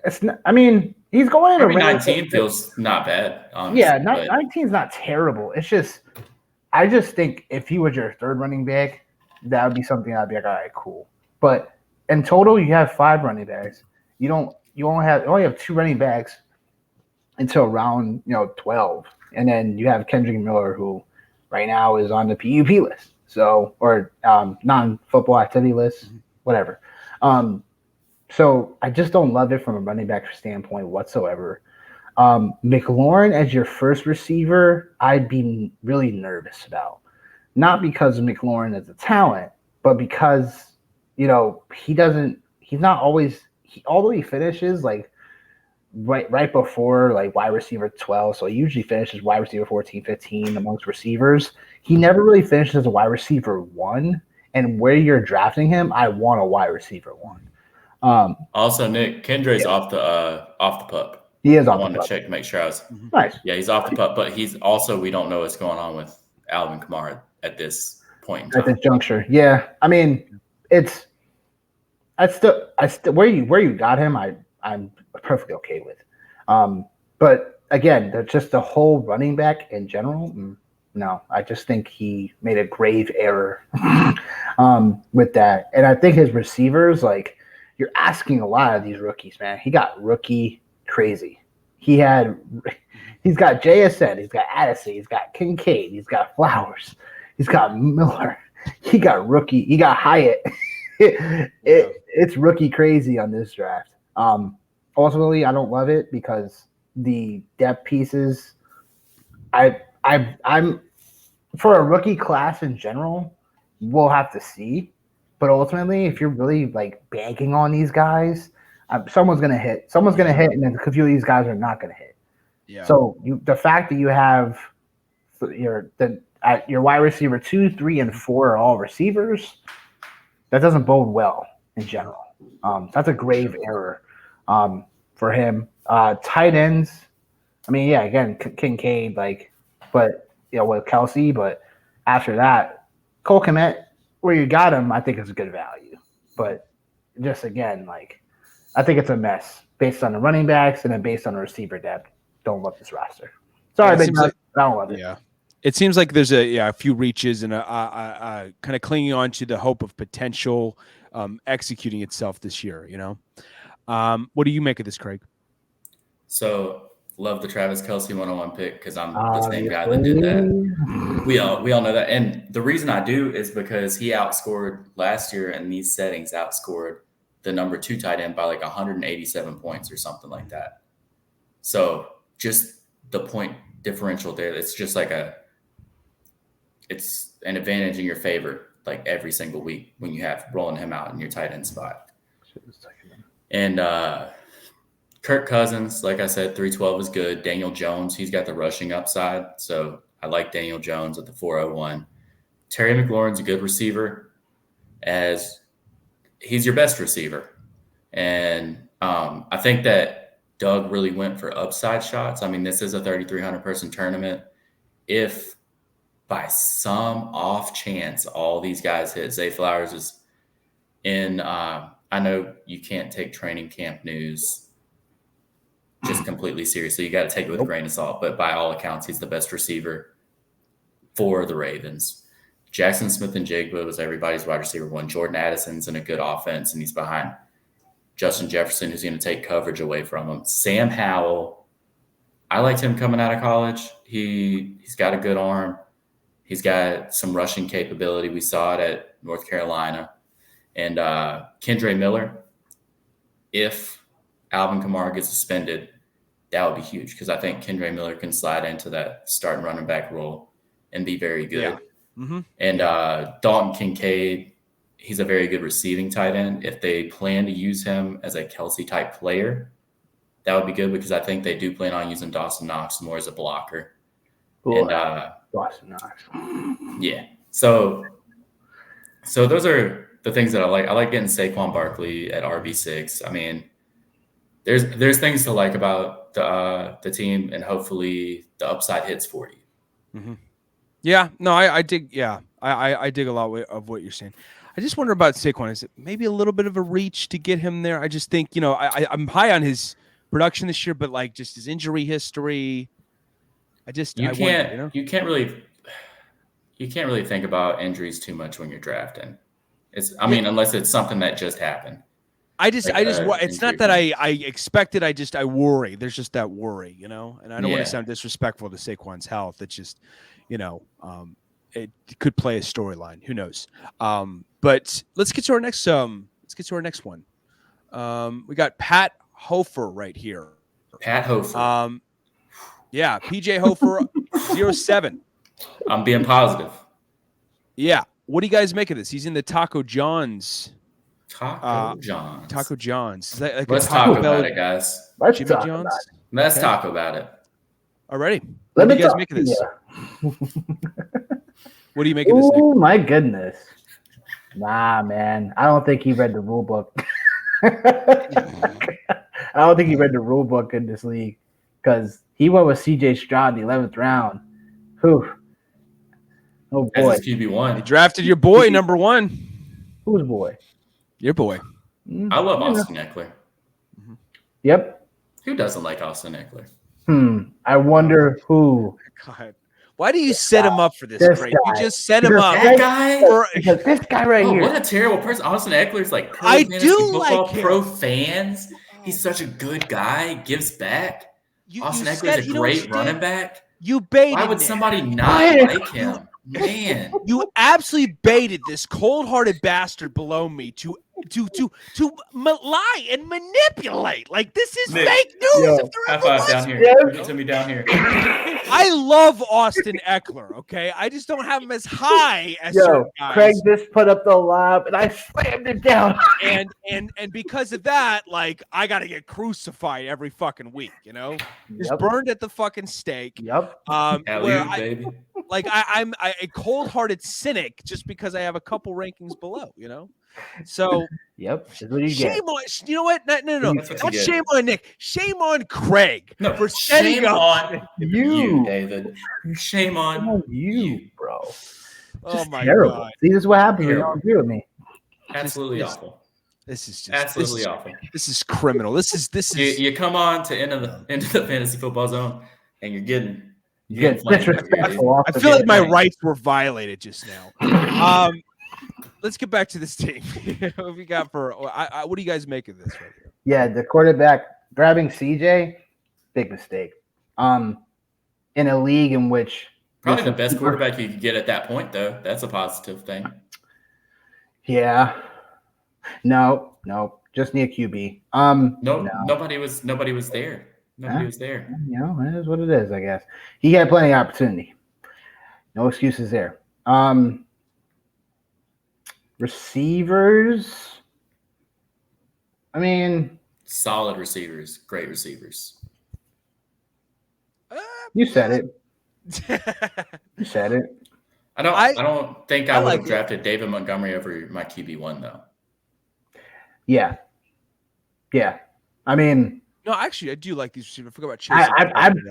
It's not, I mean, he's going in
19 feels not bad. Honestly,
19 is not terrible. It's just, I just think if he was your third running back, that would be something I'd be like, all right, cool. But in total, you have 5 running backs. You only have 2 running backs until round 12, and then you have Kendrick Miller, who right now is on the PUP list, or non-football activity list, whatever. So I just don't love it from a running back standpoint whatsoever. McLaurin as your first receiver, I'd be really nervous about. Not because McLaurin is a talent, but because, although he finishes like right before like wide receiver 12, so he usually finishes wide receiver 14, 15 amongst receivers. He never really finishes as a wide receiver 1. And where you're drafting him, I want a wide receiver 1.
Also, Nick, Kendre's off the pup.
He is off the pup.
I wanted to check to make sure I was
nice.
Yeah, he's off the pup, but he's also, we don't know what's going on with Alvin Kamara at this point in time.
At this juncture. Yeah. I mean, where you got him, I'm perfectly okay with. But again, just the whole running back in general, no, I just think he made a grave error with that. And I think his receivers, like, you're asking a lot of these rookies, man. He got rookie crazy. He's got JSN, he's got Addison, he's got Kincaid, he's got Flowers, he's got Miller, he got rookie, he got Hyatt. It's rookie crazy on this draft. Ultimately, I don't love it because the depth pieces, I'm for a rookie class in general, we'll have to see. But ultimately, if you're really like banking on these guys, someone's gonna hit. Someone's gonna hit, and then a few of these guys are not gonna hit.
Yeah.
So the fact that you have your wide receiver 2, 3, and 4 are all receivers, that doesn't bode well in general. That's a grave error for him. Tight ends, I mean, yeah, again, Kincaid, but with Kelsey, but after that, Cole Kmet, where you got him, I think is a good value. But just again, I think it's a mess based on the running backs and then based on the receiver depth. Don't love this roster. Sorry, I don't love it.
Yeah. It seems like there's a few reaches and a kind of clinging on to the hope of potential executing itself this year, What do you make of this, Craig?
So love the Travis Kelce 101 pick because I'm the same guy that did that. We all know that. And the reason I do is because he outscored last year in these settings, outscored the number 2 tight end by 187 points or something like that. So just the point differential there, it's just it's an advantage in your favor every single week when you have rolling him out in your tight end spot. And Kirk Cousins, like I said, 312 is good. Daniel Jones, he's got the rushing upside. So I like Daniel Jones at the 401. Terry McLaurin's a good receiver, as he's your best receiver. And I think that Doug really went for upside shots. I mean, this is a 3,300 person tournament. If by some off chance all these guys hit, Zay Flowers is in, I know you can't take training camp news just completely seriously. You got to take it with a grain of salt. But by all accounts, he's the best receiver for the Ravens. Jackson Smith-Njigba was everybody's wide receiver 1. Jordan Addison's in a good offense, and he's behind Justin Jefferson, who's going to take coverage away from him. Sam Howell, I liked him coming out of college. He's got a good arm. He's got some rushing capability. We saw it at North Carolina. And Kendre Miller, if Alvin Kamara gets suspended, that would be huge because I think Kendre Miller can slide into that starting running back role and be very good.
Yeah. Mm-hmm.
And Dalton Kincaid, he's a very good receiving tight end. If they plan to use him as a Kelsey-type player, that would be good because I think they do plan on using Dawson Knox more as a blocker.
Cool.
And
Dawson Knox.
Yeah. So those are the things that I like. I like getting Saquon Barkley at RB6. I mean, there's things to like about the team, and hopefully the upside hits for you.
Mm-hmm. Yeah, no, I dig. Yeah, I dig a lot of what you're saying. I just wonder about Saquon. Is it maybe a little bit of a reach to get him there? I just think I'm high on his production this year, but just his injury history. You can't really think about injuries too much when you're drafting. Unless it's something that just happened. It's not that I expect it. I worry. There's just that worry, and I don't want to sound disrespectful to Saquon's health. It's just, it could play a storyline. Who knows? But let's get to our next. One. We got Pat Hofer right here.
Pat Hofer.
Yeah, PJ Hofer 07.
I'm being positive.
Yeah. What do you guys make of this? He's in the Taco John's.
Taco John's.
Is that
Let's talk about it, guys.
Jimmy John's?
Let's talk about it.
Alrighty. What do you guys make of this? What do you make of this, Nick?
Oh, my goodness. Nah, man. I don't think he read the rule book. I don't think he read the rule book in this league because he went with CJ Stroud in the 11th round. Whew. Oh, boy.
As QB1.
You drafted your boy, number 1.
Whose boy?
Your boy.
I love Austin Eckler.
Mm-hmm.
Yep.
Who doesn't like Austin Eckler?
I wonder who.
God. Why do you set him up for this, Craig? You just set him up.
That guy?
Because this guy right here.
What a terrible person. Austin Eckler's pro fantasy football, pro fans. He's such a good guy. Gives back. Austin Eckler's a great running back.
You baited
Why would
him.
somebody not like him? Man.
You absolutely baited this cold-hearted bastard below me to lie and manipulate. Like, this is
Nick,
fake news.
yo,
If there
High
ever
five
was
down
one.
here. Bring it to me down here.
I love Austin Eckler, okay? I just don't have him as high as
Yo,
certain guys.
Craig just put up the lob, and I slammed it down.
and because of that, like, I got to get crucified every fucking week, you know? Just
Yep.
burned at the fucking stake.
Yep.
Where
Baby.
I'm a cold-hearted cynic just because I have a couple rankings below, you know? So
Yep. That's what you
shame
get.
on, you know what? No.
That's what you
Not
get.
shame on Nick. Shame on Craig
No,
for setting
shame
up.
on you,
You.
David. Shame on
You, bro.
Oh
Just
my
terrible.
God.
See, this is what happens when you
Terrible.
don't agree with me.
Absolutely
Just-
awful.
This is just
Absolutely awful.
This is criminal. This is
You come on to into the fantasy football zone, and you're getting
You get
flamed over here,
disrespectful.
dude.
off
I
the
feel like
get.
my
Right.
rights were violated just now. Let's get back to this team. What we got for? What do you guys make of this right here?
Yeah, the quarterback grabbing CJ, big mistake. In a league in which
Probably the best quarterback you could get at that point, though. That's a positive thing.
Yeah. No, just need a QB.
Nobody was there. Nobody was there.
You know, it is what it is, I guess. He had plenty of opportunity. No excuses there. Receivers. I mean,
Solid receivers, great receivers.
you said it. You said it.
I don't think I would
like
have
it.
drafted David Montgomery over my QB1 though.
Yeah. I mean,
No, actually, I do like these receivers. I forgot about Chase.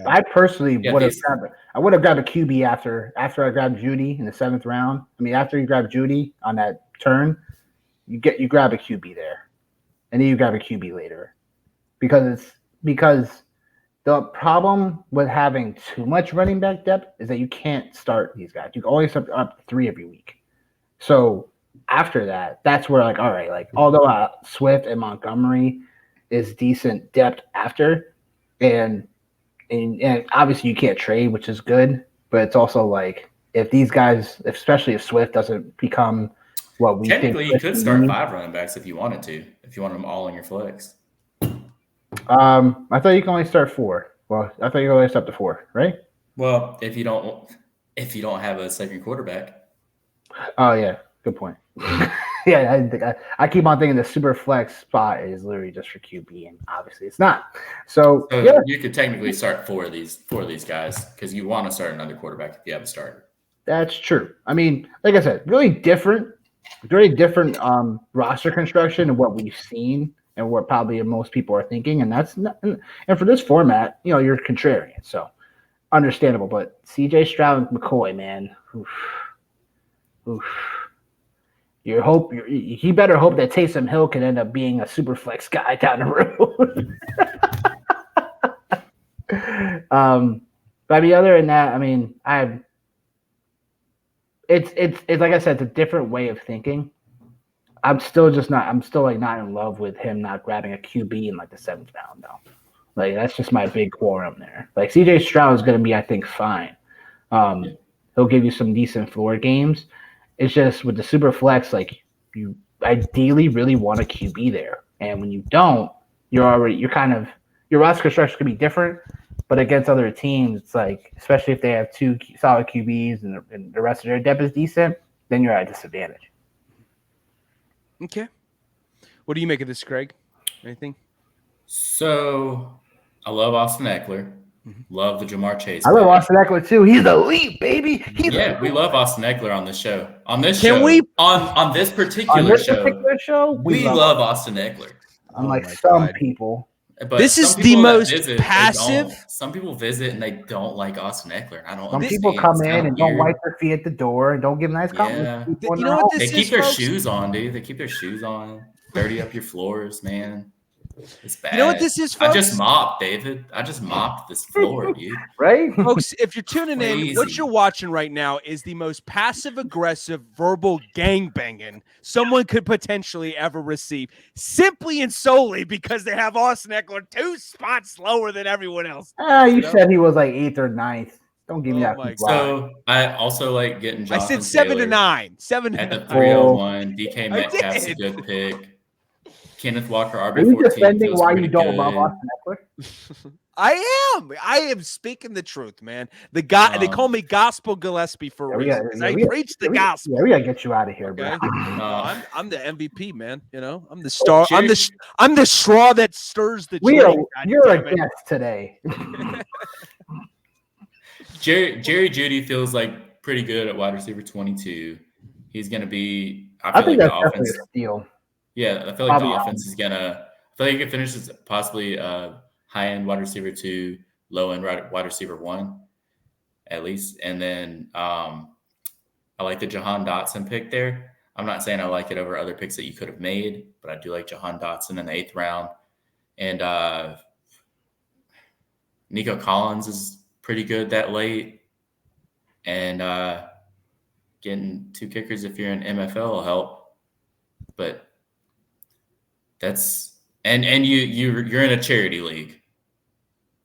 I personally
Yeah,
would have
these-
grabbed. I would have grabbed a QB after I grabbed Judy in the 7th round. I mean, after you grab Judy on that turn, you grab a QB there, and then you grab a QB later, because the problem with having too much running back depth is that you can't start these guys. You can only start up 3 every week. So after that, that's where, like, all right, like, although Swift and Montgomery is decent depth after, and obviously you can't trade, which is good, but it's also like, if these guys, especially if Swift doesn't become what we
Technically,
think
you could start 5 running backs if you wanted to, if you want them all in your flex.
I thought you can only start 4. Well, I thought you could only start to 4, right?
Well, if you don't have a second quarterback,
Oh yeah, good point. Yeah, I didn't think I keep on thinking the super flex spot is literally just for QB, and obviously it's not. So yeah,
you could technically start 4 of these guys because you want to start another quarterback if you have a starter.
that's true. I mean, like I said, very different roster construction of what we've seen and what probably most people are thinking, and that's not, and for this format, you know, you're contrarian, so understandable. But CJ Stroud and McCoy, man, oof. He better hope that Taysom Hill can end up being a super flex guy down the road. But other than that, I mean, it's like I said, it's a different way of thinking. I'm still not in love with him not grabbing a QB in like the 7th round though. Like, that's just my big quorum there. Like, CJ Stroud is going to be, I think, fine. He'll give you some decent floor games. It's just with the super flex, like, you ideally really want a QB there, and when you don't, your roster construction could be different. But against other teams, it's like, especially if they have 2 solid QBs and the rest of their depth is decent, then you're at a disadvantage.
Okay. What do you make of this, Craig? Anything?
So I love Austin Eckler. Love the Jamar Chase.
I love Austin Eckler too. He's elite, baby.
We love Austin Eckler on this show. On this particular show, we love Austin Eckler.
Unlike some people.
But
this is the most passive.
Some people visit and they don't like Austin Eckler. I don't.
Some people come in and don't wipe their feet at the door and don't give nice compliments.
You know what this
they
is?
keep their
folks?
shoes on, dude. They keep their shoes on. Dirty up your floors, man. It's bad.
You know what this is, folks?
I just mopped, David. I just mopped this floor, dude.
Right?
Folks, if you're tuning in, what
Crazy.
you're watching right now is the most passive-aggressive verbal gangbanging someone could potentially ever receive, simply and solely because they have Austin Eckler 2 spots lower than everyone else.
You said he was like 8th or 9th. Don't give me that.
my
So I also like getting
I
Jonathan
said 7 to
Taylor
9. 7 to
at the
9.
301. DK
I
Metcalf's a
did.
good pick. Kenneth Walker,
Are you
RB14.
defending
feels
why
pretty
you don't
good.
love Austin Eckler?
I am speaking the truth, man. The guy they call me Gospel Gillespie for a reason because I preach the gospel.
Yeah, we gotta get you out of here,
Okay?
bro.
I'm the MVP, man. You know, I'm the star. I'm the straw that stirs the drink.
You're a guest today.
Jerry Jeudy feels like pretty good at wide receiver 22. He's going to be.
I think
like
that's
the offense.
definitely a steal.
Yeah, I feel like the offense is gonna. I feel like it finishes possibly high end wide receiver 2, low end wide receiver 1, at least. And then I like the Jahan Dotson pick there. I'm not saying I like it over other picks that you could have made, but I do like Jahan Dotson in the 8th round. And Nico Collins is pretty good that late. And getting 2 kickers if you're in MFL will help. But that's and you're in a charity league.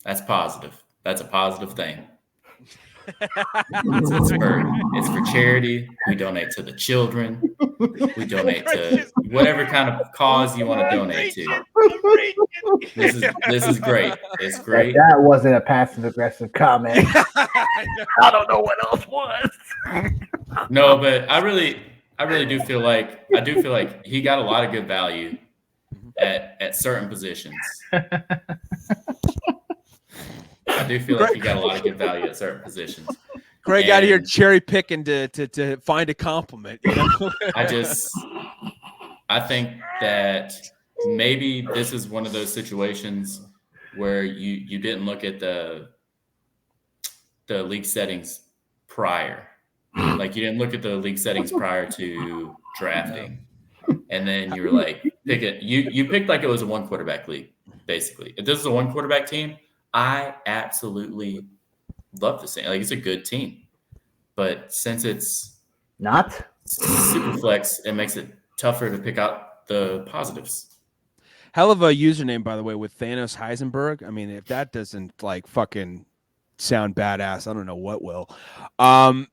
That's positive. That's a positive thing. It's for charity. We donate to the children. We donate to whatever kind of cause you want to donate to. This is great. It's great.
That wasn't a passive aggressive comment. I don't know what else was.
No, but I really do feel like he got a lot of good value at certain positions. I do feel like he got a lot of good value at certain positions.
Greg out here cherry picking to find a compliment. You know?
I think that maybe this is one of those situations where you didn't look at the league settings prior. Like you didn't look at the league settings prior to drafting. And then you were like, pick it. You picked like it was a 1 quarterback league, basically. If this is a 1 quarterback team, I absolutely love this thing. Like it's a good team. But since it's
not
super flex, it makes it tougher to pick out the positives.
Hell of a username, by the way, with Thanos Heisenberg. I mean, if that doesn't like fucking sound badass, I don't know what will. I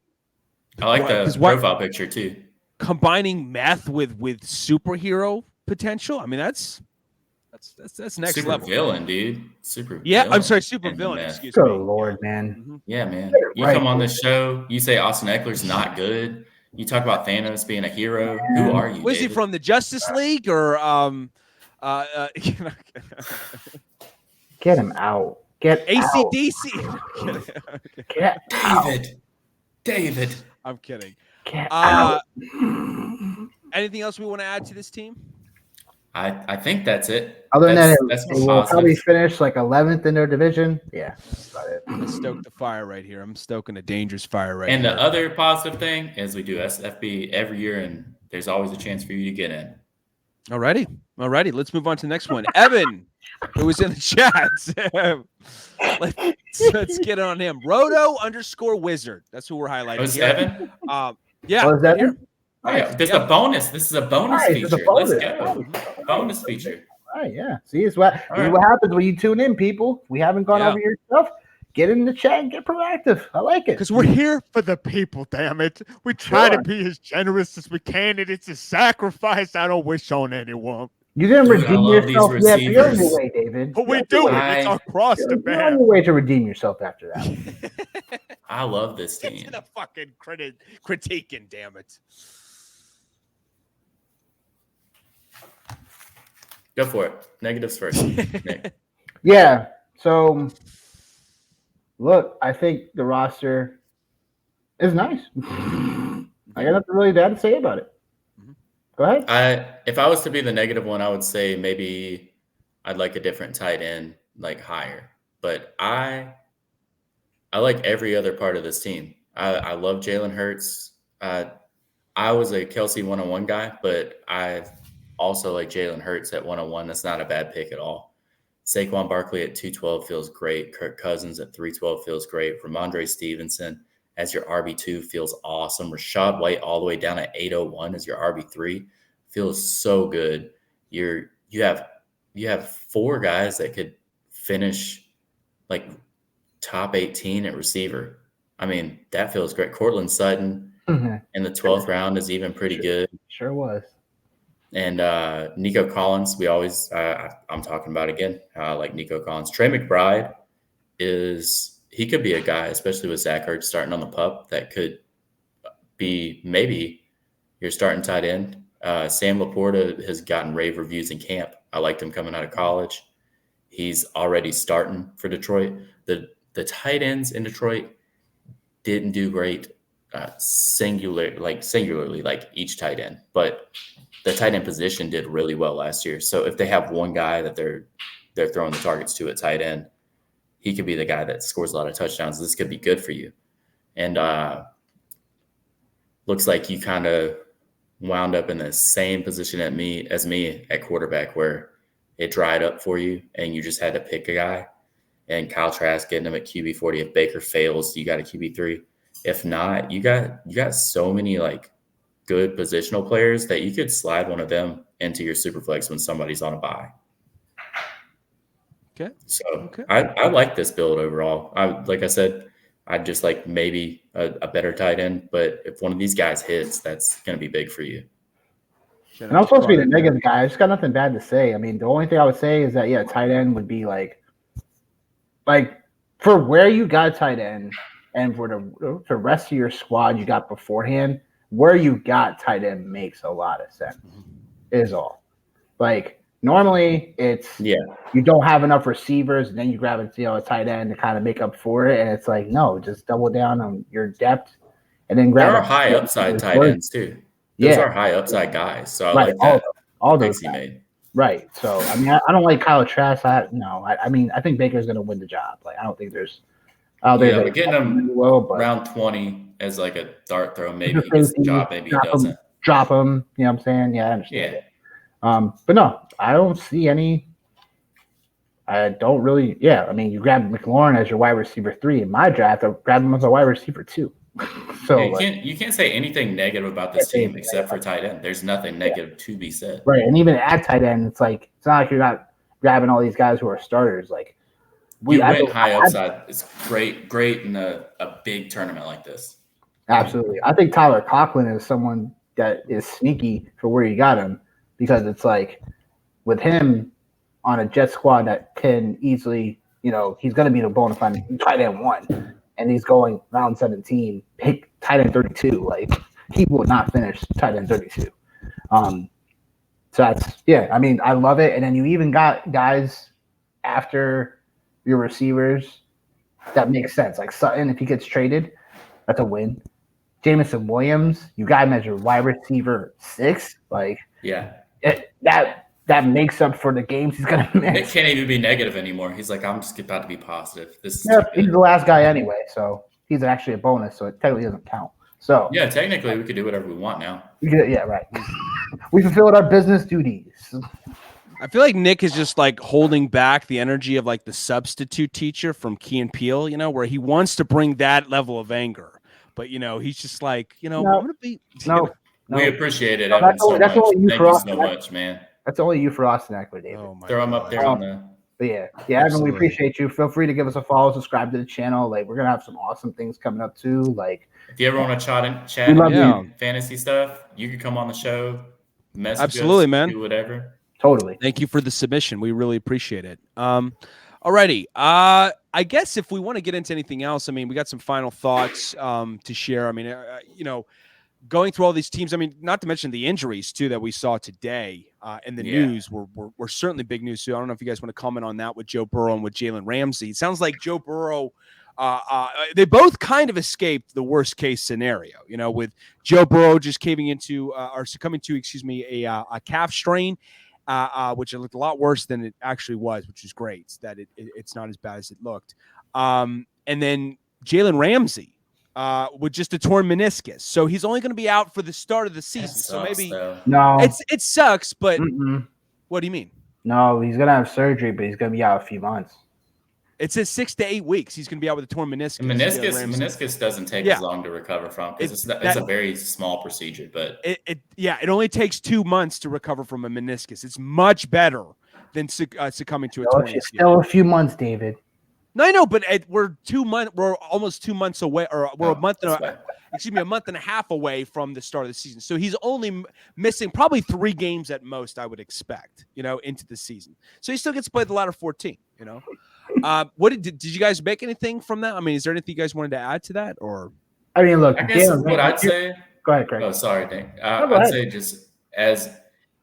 like the profile picture too.
Combining meth with superhero potential. I mean, that's next
super
level.
Villain, dude. Super.
Yeah,
villain.
I'm sorry, super villain. Excuse
me.
Good
Lord, man.
Yeah, man. You come on this show, you say Austin Eckler's not good. You talk about Thanos being a hero. Who are you?
Was he from the Justice League or
Get him out. Get
ACDC.
Get
David.
I'm kidding.
Get out.
Anything else we want to add to this team?
I think that's it.
Other than that, we'll probably finish like 11th in their division. Yeah, that's about it.
I'm stoke the fire right here. I'm stoking a dangerous fire right
and
here.
And the other positive thing is we do SFB every year, and there's always a chance for you to get in.
Alrighty. Let's move on to the next one. Evan, who was in the chat. Let's get on him. Roto_Wizard. That's who we're highlighting.
Was Evan?
Yeah.
Was that here?
Oh, yeah. This is a bonus. This is a bonus feature. Let's go. Bonus feature.
All right, yeah. See, this is what happens when you tune in, people. We haven't gone over your stuff. Get in the chat and get proactive. I like it.
Because we're here for the people, damn it. We try to be as generous as we can, and it's a sacrifice I don't wish on anyone.
You didn't redeem yourself yet. You're on your way, David.
But we do it. It's across the band.
You're on your way to redeem yourself after that.
I love this team.
Get to the fucking critiquing, damn it.
Go for it. Negatives first.
Yeah. So, look, I think the roster is nice. I got nothing really bad to say about it. Go ahead.
If I was to be the negative one, I would say maybe I'd like a different tight end, like higher. But I like every other part of this team. I love Jalen Hurts. I was a Kelsey 101 guy, but I also like Jalen Hurts at 101. That's not a bad pick at all. Saquon Barkley at 212 feels great. Kirk Cousins at 312 feels great. Ramondre Stevenson as your RB2 feels awesome. Rachaad White all the way down at 801 as your RB3 feels so good. You have 4 guys that could finish like top 18 at receiver. I mean, that feels great. Cortland Sutton in the 12th round is even pretty good.
Sure was.
And Nico Collins, we always I'm talking about again, like Nico Collins. Trey McBride he could be a guy, especially with Zach Ertz starting on the pup, that could be maybe your starting tight end. Sam Laporta has gotten rave reviews in camp. I liked him coming out of college. He's already starting for Detroit. The tight ends in Detroit didn't do great singularly, like each tight end, but the tight end position did really well last year. So if they have one guy that they're throwing the targets to at tight end, he could be the guy that scores a lot of touchdowns. This could be good for you. And looks like you kind of wound up in the same position as me at quarterback, where it dried up for you and you just had to pick a guy. And Kyle Trask getting him at QB 40. If Baker fails, you got a QB 3. If not, you got so many like good positional players that you could slide one of them into your super flex when somebody's on a bye.
Okay.
So I like this build overall. Like I said, I'd just like maybe a better tight end, but if one of these guys hits, that's going to be big for you.
And I'm supposed to be the negative guy. I just got nothing bad to say. I mean, the only thing I would say is that, tight end would be like for where you got tight end and for the rest of your squad you got beforehand, where you got tight end makes a lot of sense, is all. Like, normally it's you don't have enough receivers and then you grab a tight end to kind of make up for it. And it's like, no, just double down on your depth and then grab.
There are high upside tight ends too. Those are high upside guys. So I like that.
All those he made. Right. So, I mean, I don't like Kyle Trask. I mean, I think Baker's going to win the job. Like, I don't think there's
but getting him around 20 as like a dart throw, maybe he gets the job, maybe he doesn't.
Drop him. You know what I'm saying? Yeah, I understand. Yeah. But no, I don't see any. I don't really. Yeah, I mean, you grab McLaurin as your wide receiver 3 in my draft. I grab him as a wide receiver 2. So
you can't say anything negative about this team except for tight end. There's nothing negative to be said.
Right, and even at tight end, it's not like you're not grabbing all these guys who are starters. Like
you went high upside. It's great in a big tournament like this.
Absolutely, I think Tyler Conklin is someone that is sneaky for where you got him, because it's like with him on a jet squad that can easily, he's going to be the bona fide tight end 1. And he's going round 17, pick tight end 32. Like, he will not finish tight end 32. So that's, I mean, I love it. And then you even got guys after your receivers that makes sense. Like Sutton, if he gets traded, that's a win. Jameson Williams, you got him as your wide receiver 6. Like, that makes up for the games he's going to miss.
It can't even be negative anymore. He's like, I'm just about to be positive. This is
he's the last guy anyway, so he's actually a bonus, so it technically doesn't count. So
technically we could do whatever we want now.
Right. We fulfilled our business duties.
I feel like Nick is just like holding back the energy of like the substitute teacher from Key and Peele, where he wants to bring that level of anger, but he's just like, I'm gonna be.
No.
We appreciate it.
That's only you
Thank
for
you
us.
so much, man.
That's only you for Austin Eckler, David.
Throw him up there on the.
But Evan, we appreciate you. Feel free to give us a follow, subscribe to the channel. Like, we're gonna have some awesome things coming up too. Like,
if you ever want to chat and fantasy stuff, you can come on the show. Message us,
man.
Do whatever.
Totally.
Thank you for the submission. We really appreciate it. Alrighty. I guess if we want to get into anything else, I mean, we got some final thoughts to share. I mean, going through all these teams, I mean, not to mention the injuries too that we saw today in the news were certainly big news too. I don't know if you guys want to comment on that with Joe Burrow and with Jalen Ramsey. It sounds like Joe Burrow, they both kind of escaped the worst case scenario, with Joe Burrow just succumbing to, a calf strain, which it looked a lot worse than it actually was, which is great that it's not as bad as it looked. And then Jalen Ramsey, with just a torn meniscus, so he's only going to be out for the start of the season. So maybe it sucks. But what do you mean?
No, he's going to have surgery, but he's going to be out a few months.
It says 6 to 8 weeks. He's going to be out with a torn meniscus.
Meniscus doesn't take as long to recover from, because it's a very small procedure. But
it
only takes 2 months to recover from a meniscus. It's much better than succumbing to a torn meniscus.
Still a few months, David.
No, I know, but we're almost 2 months away, or we're a month. a month and a half away from the start of the season. So he's only missing probably 3 games at most, I would expect, into the season. So he still gets to play the latter 14, What did you guys make anything from that? I mean, is there anything you guys wanted to add to that, or?
I mean, look,
I guess what I'd say.
Go ahead, Craig.
Oh, sorry, Dane.
No,
I'd say just as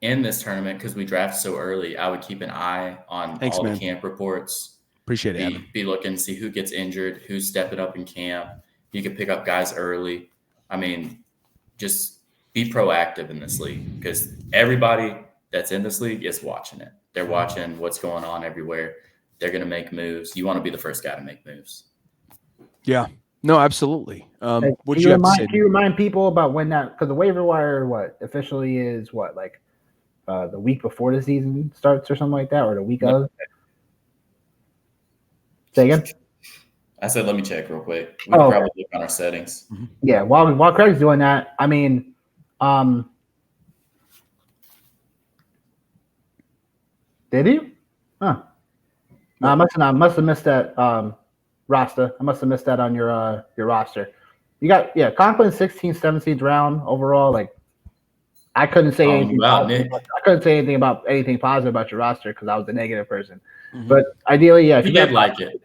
in this tournament, because we draft so early, I would keep an eye on all the camp reports.
Appreciate it.
Be looking to see who gets injured, who's stepping up in camp. You can pick up guys early. I mean, just be proactive in this league because everybody that's in this league is watching it. They're watching what's going on everywhere. They're going to make moves. You want to be the first guy to make moves.
Yeah. No, absolutely.
Can you remind people about when that, because the waiver wire, officially is the week before the season starts or something like that, or the week of? Say again?
I said, let me check real quick. We can probably look on our settings.
Yeah, while Craig's doing that, I mean, did you? Huh. No, I must have missed that roster. I must have missed that on your roster. You got Conklin 16th, 17th round overall. I couldn't say anything. I couldn't say anything about anything positive about your roster because I was the negative person. Mm-hmm. But ideally, if
you did like it.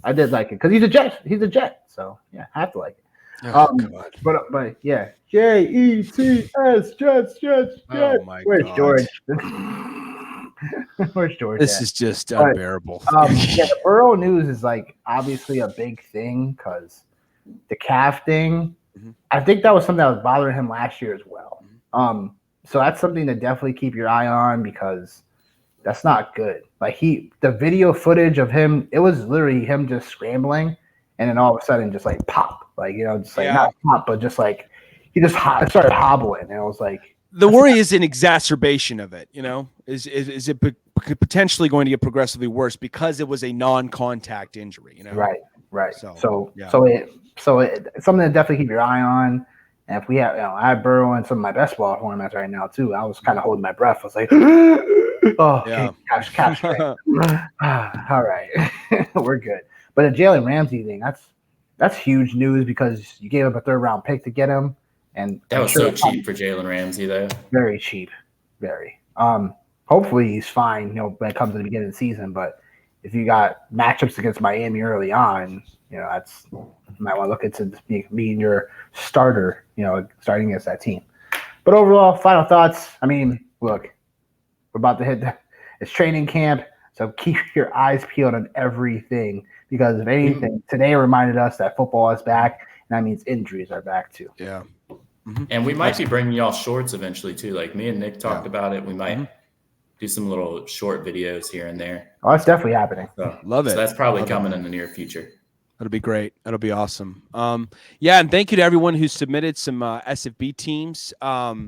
I did like it because he's a Jet. He's a Jet, so yeah, I have to like it.
God.
But yeah, Jets.
Oh my
Where's
God.
George? Where's George?
This is just unbearable.
The Burrow news is obviously a big thing because the calf thing. Mm-hmm. I think that was something that was bothering him last year as well. So that's something to definitely keep your eye on because that's not good. The video footage of him, it was literally him just scrambling, and then all of a sudden just pop, not pop, but just he just started hobbling, and it was
the worry is an exacerbation of it. Is it potentially going to get progressively worse because it was a non-contact injury?
Right. So it's something to definitely keep your eye on. And if we have, I have Burrow in some of my best ball formats right now too. I was kind of holding my breath. I was like, oh, yeah. Cash. All right, we're good. But the Jalen Ramsey thing, that's huge news because you gave up a 3rd round pick to get him, and
that was so cheap for Jalen Ramsey though.
Very cheap, very. Hopefully he's fine, when it comes to the beginning of the season. But if you got matchups against Miami early on, you might want to look into being your starter, starting against that team. But overall, final thoughts. I mean, look, we're about to hit it's training camp, so keep your eyes peeled on everything because if anything, today reminded us that football is back, and that means injuries are back too.
Yeah.
Mm-hmm. And we might be bringing y'all shorts eventually too. Me and Nick talked about it. We might do some little short videos here and there.
Oh, that's definitely happening.
Love it.
So that's probably coming in the near future.
That'll be great. That'll be awesome. And thank you to everyone who submitted some SFB teams. That's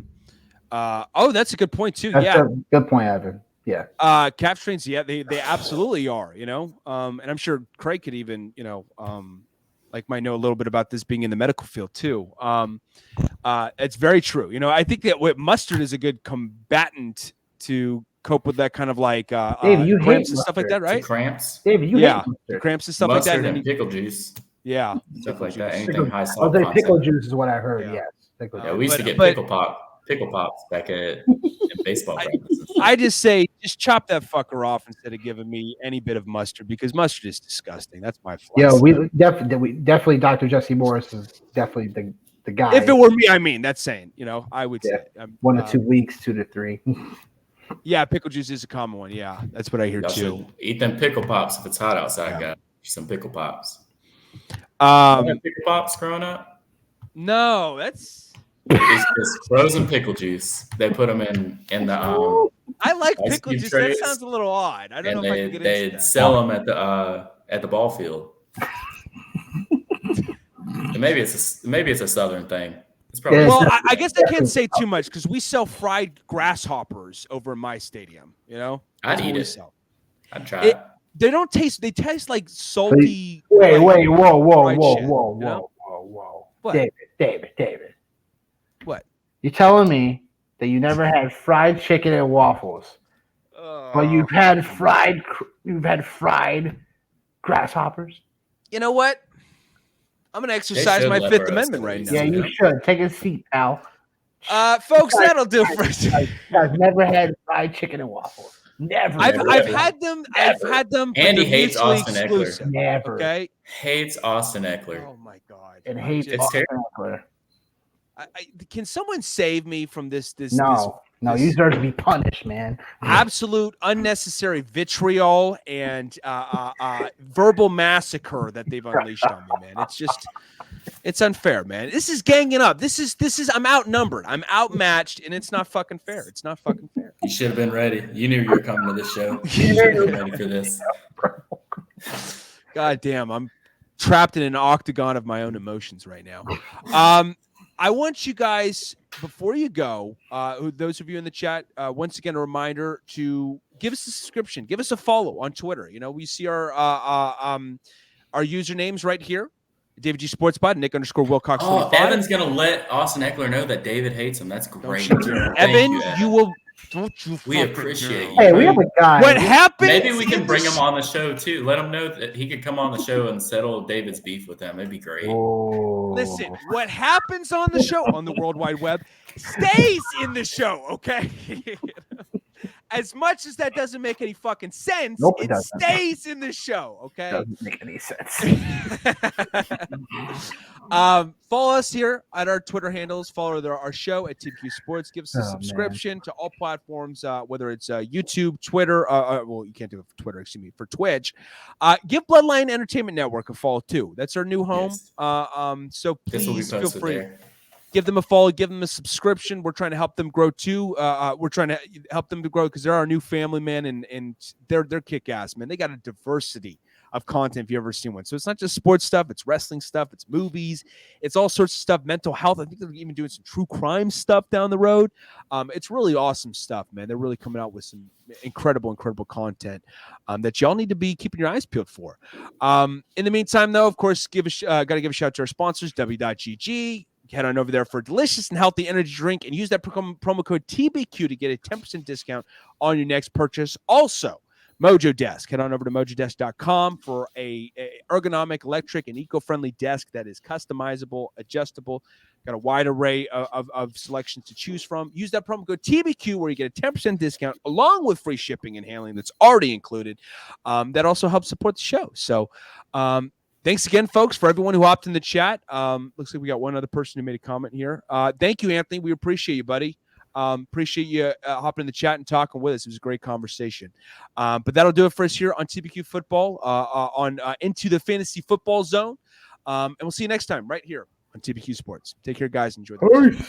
a good point too.
That's a good point, Evan. Yeah.
Cap strains, they absolutely are, and I'm sure Craig could even, might know a little bit about this being in the medical field too. It's very true. I think that Mustard is a good combatant to cope with that kind of
Dave, you
cramps
hate
and stuff like that, right?
Cramps.
Dave, you hate mustard.
Cramps and stuff
mustard
like that.
And pickle juice.
Yeah.
Stuff like that. Anything high salt.
I'll say pickle juice is what I heard. Yes.
We used to get pickle pops back at baseball practices.
I just say, just chop that fucker off instead of giving me any bit of mustard because mustard is disgusting. That's my philosophy.
Yeah, we definitely Dr. Jesse Morris is definitely the guy.
If it were me, that's saying, I would say
1 to 2 weeks, 2 to 3.
Yeah, pickle juice is a common one. Yeah, that's what I hear too.
Eat them pickle pops if it's hot outside, guys. Some pickle pops.
Pickle
pops growing up?
No, that's
it's just frozen pickle juice. They put them in the
I like pickle juice. Trays. That sounds a little odd. I don't know if I can get into that.
They sell them at the ball field. Maybe it's a southern thing. It's probably
I guess I can't say too much because we sell fried grasshoppers over in my stadium.
I'd eat it. I'd try it.
They don't taste. They taste like salty.
Wait! Whoa!
What?
David.
What?
You're telling me that you never had fried chicken and waffles, but you've had fried grasshoppers?
You know what? I'm going to exercise my Fifth Amendment right now.
Yeah, you should. Take a seat, pal.
Folks, that'll do for us.
I've never had fried chicken and waffles. Never.
I've had them. I've had them.
Andy hates Austin
Eckler. Never.
Okay.
Hates Austin Eckler.
Oh my god.
And hates Austin Eckler.
Can someone save me from this?
No, you deserve to be punished, man.
Absolute unnecessary vitriol and verbal massacre that they've unleashed on me, man. It's unfair, man. This is ganging up. This is. I'm outnumbered. I'm outmatched, and it's not fucking fair. It's not fucking fair.
You should have been ready. You knew you were coming to this show. You should have been ready for this.
God damn, I'm trapped in an octagon of my own emotions right now. I want you guys, before you go, those of you in the chat, once again, a reminder to give us a subscription, give us a follow on Twitter. You know, we see our usernames right here. David G Sports Pod, Nick _Wilcox.
Oh, Evan's gonna let Austin Eckler know that David hates him. That's great.
Evan, you will. Don't you?
We appreciate you.
Hey, we have a guy.
What happens?
Maybe we can bring him on the show too. Let him know that he could come on the show and settle David's beef with them. That'd be great.
Oh.
Listen, what happens on the show on the World Wide Web stays in the show. Okay. As much as that doesn't make any fucking sense, it stays in the show, okay?
Doesn't make any sense.
Follow us here at our Twitter handles. Follow our show at TBQ Sports. Give us a subscription to all platforms, whether it's YouTube, Twitter. Well, you can't do it for Twitter, excuse me, for Twitch. Give Bloodline Entertainment Network a follow, too. That's our new home.
Yes.
So please feel free.
There.
Give them a follow, give them a subscription. We're trying to help them grow too. We're trying to help them to grow because they're our new family, man, and they're kick-ass, man. They got a diversity of content if you've ever seen one. So it's not just sports stuff, it's wrestling stuff, it's movies, it's all sorts of stuff, mental health. I think they're even doing some true crime stuff down the road. It's really awesome stuff, man. They're really coming out with some incredible content that y'all need to be keeping your eyes peeled for. In the meantime, though, of course, got to give a shout out to our sponsors, W.GG. Head on over there for a delicious and healthy energy drink and use that promo code TBQ to get a 10% discount on your next purchase. Also, Mojo Desk. Head on over to mojodesk.com for a ergonomic, electric, and eco-friendly desk that is customizable, adjustable. Got a wide array of selections to choose from. Use that promo code TBQ where you get a 10% discount along with free shipping and handling that's already included. That also helps support the show. So, thanks again, folks, for everyone who hopped in the chat. Looks like we got one other person who made a comment here. Thank you, Anthony. We appreciate you, buddy. Appreciate you hopping in the chat and talking with us. It was a great conversation. But that'll do it for us here on TBQ Football, on Into the Fantasy Football Zone. And we'll see you next time right here on TBQ Sports. Take care, guys. Enjoy the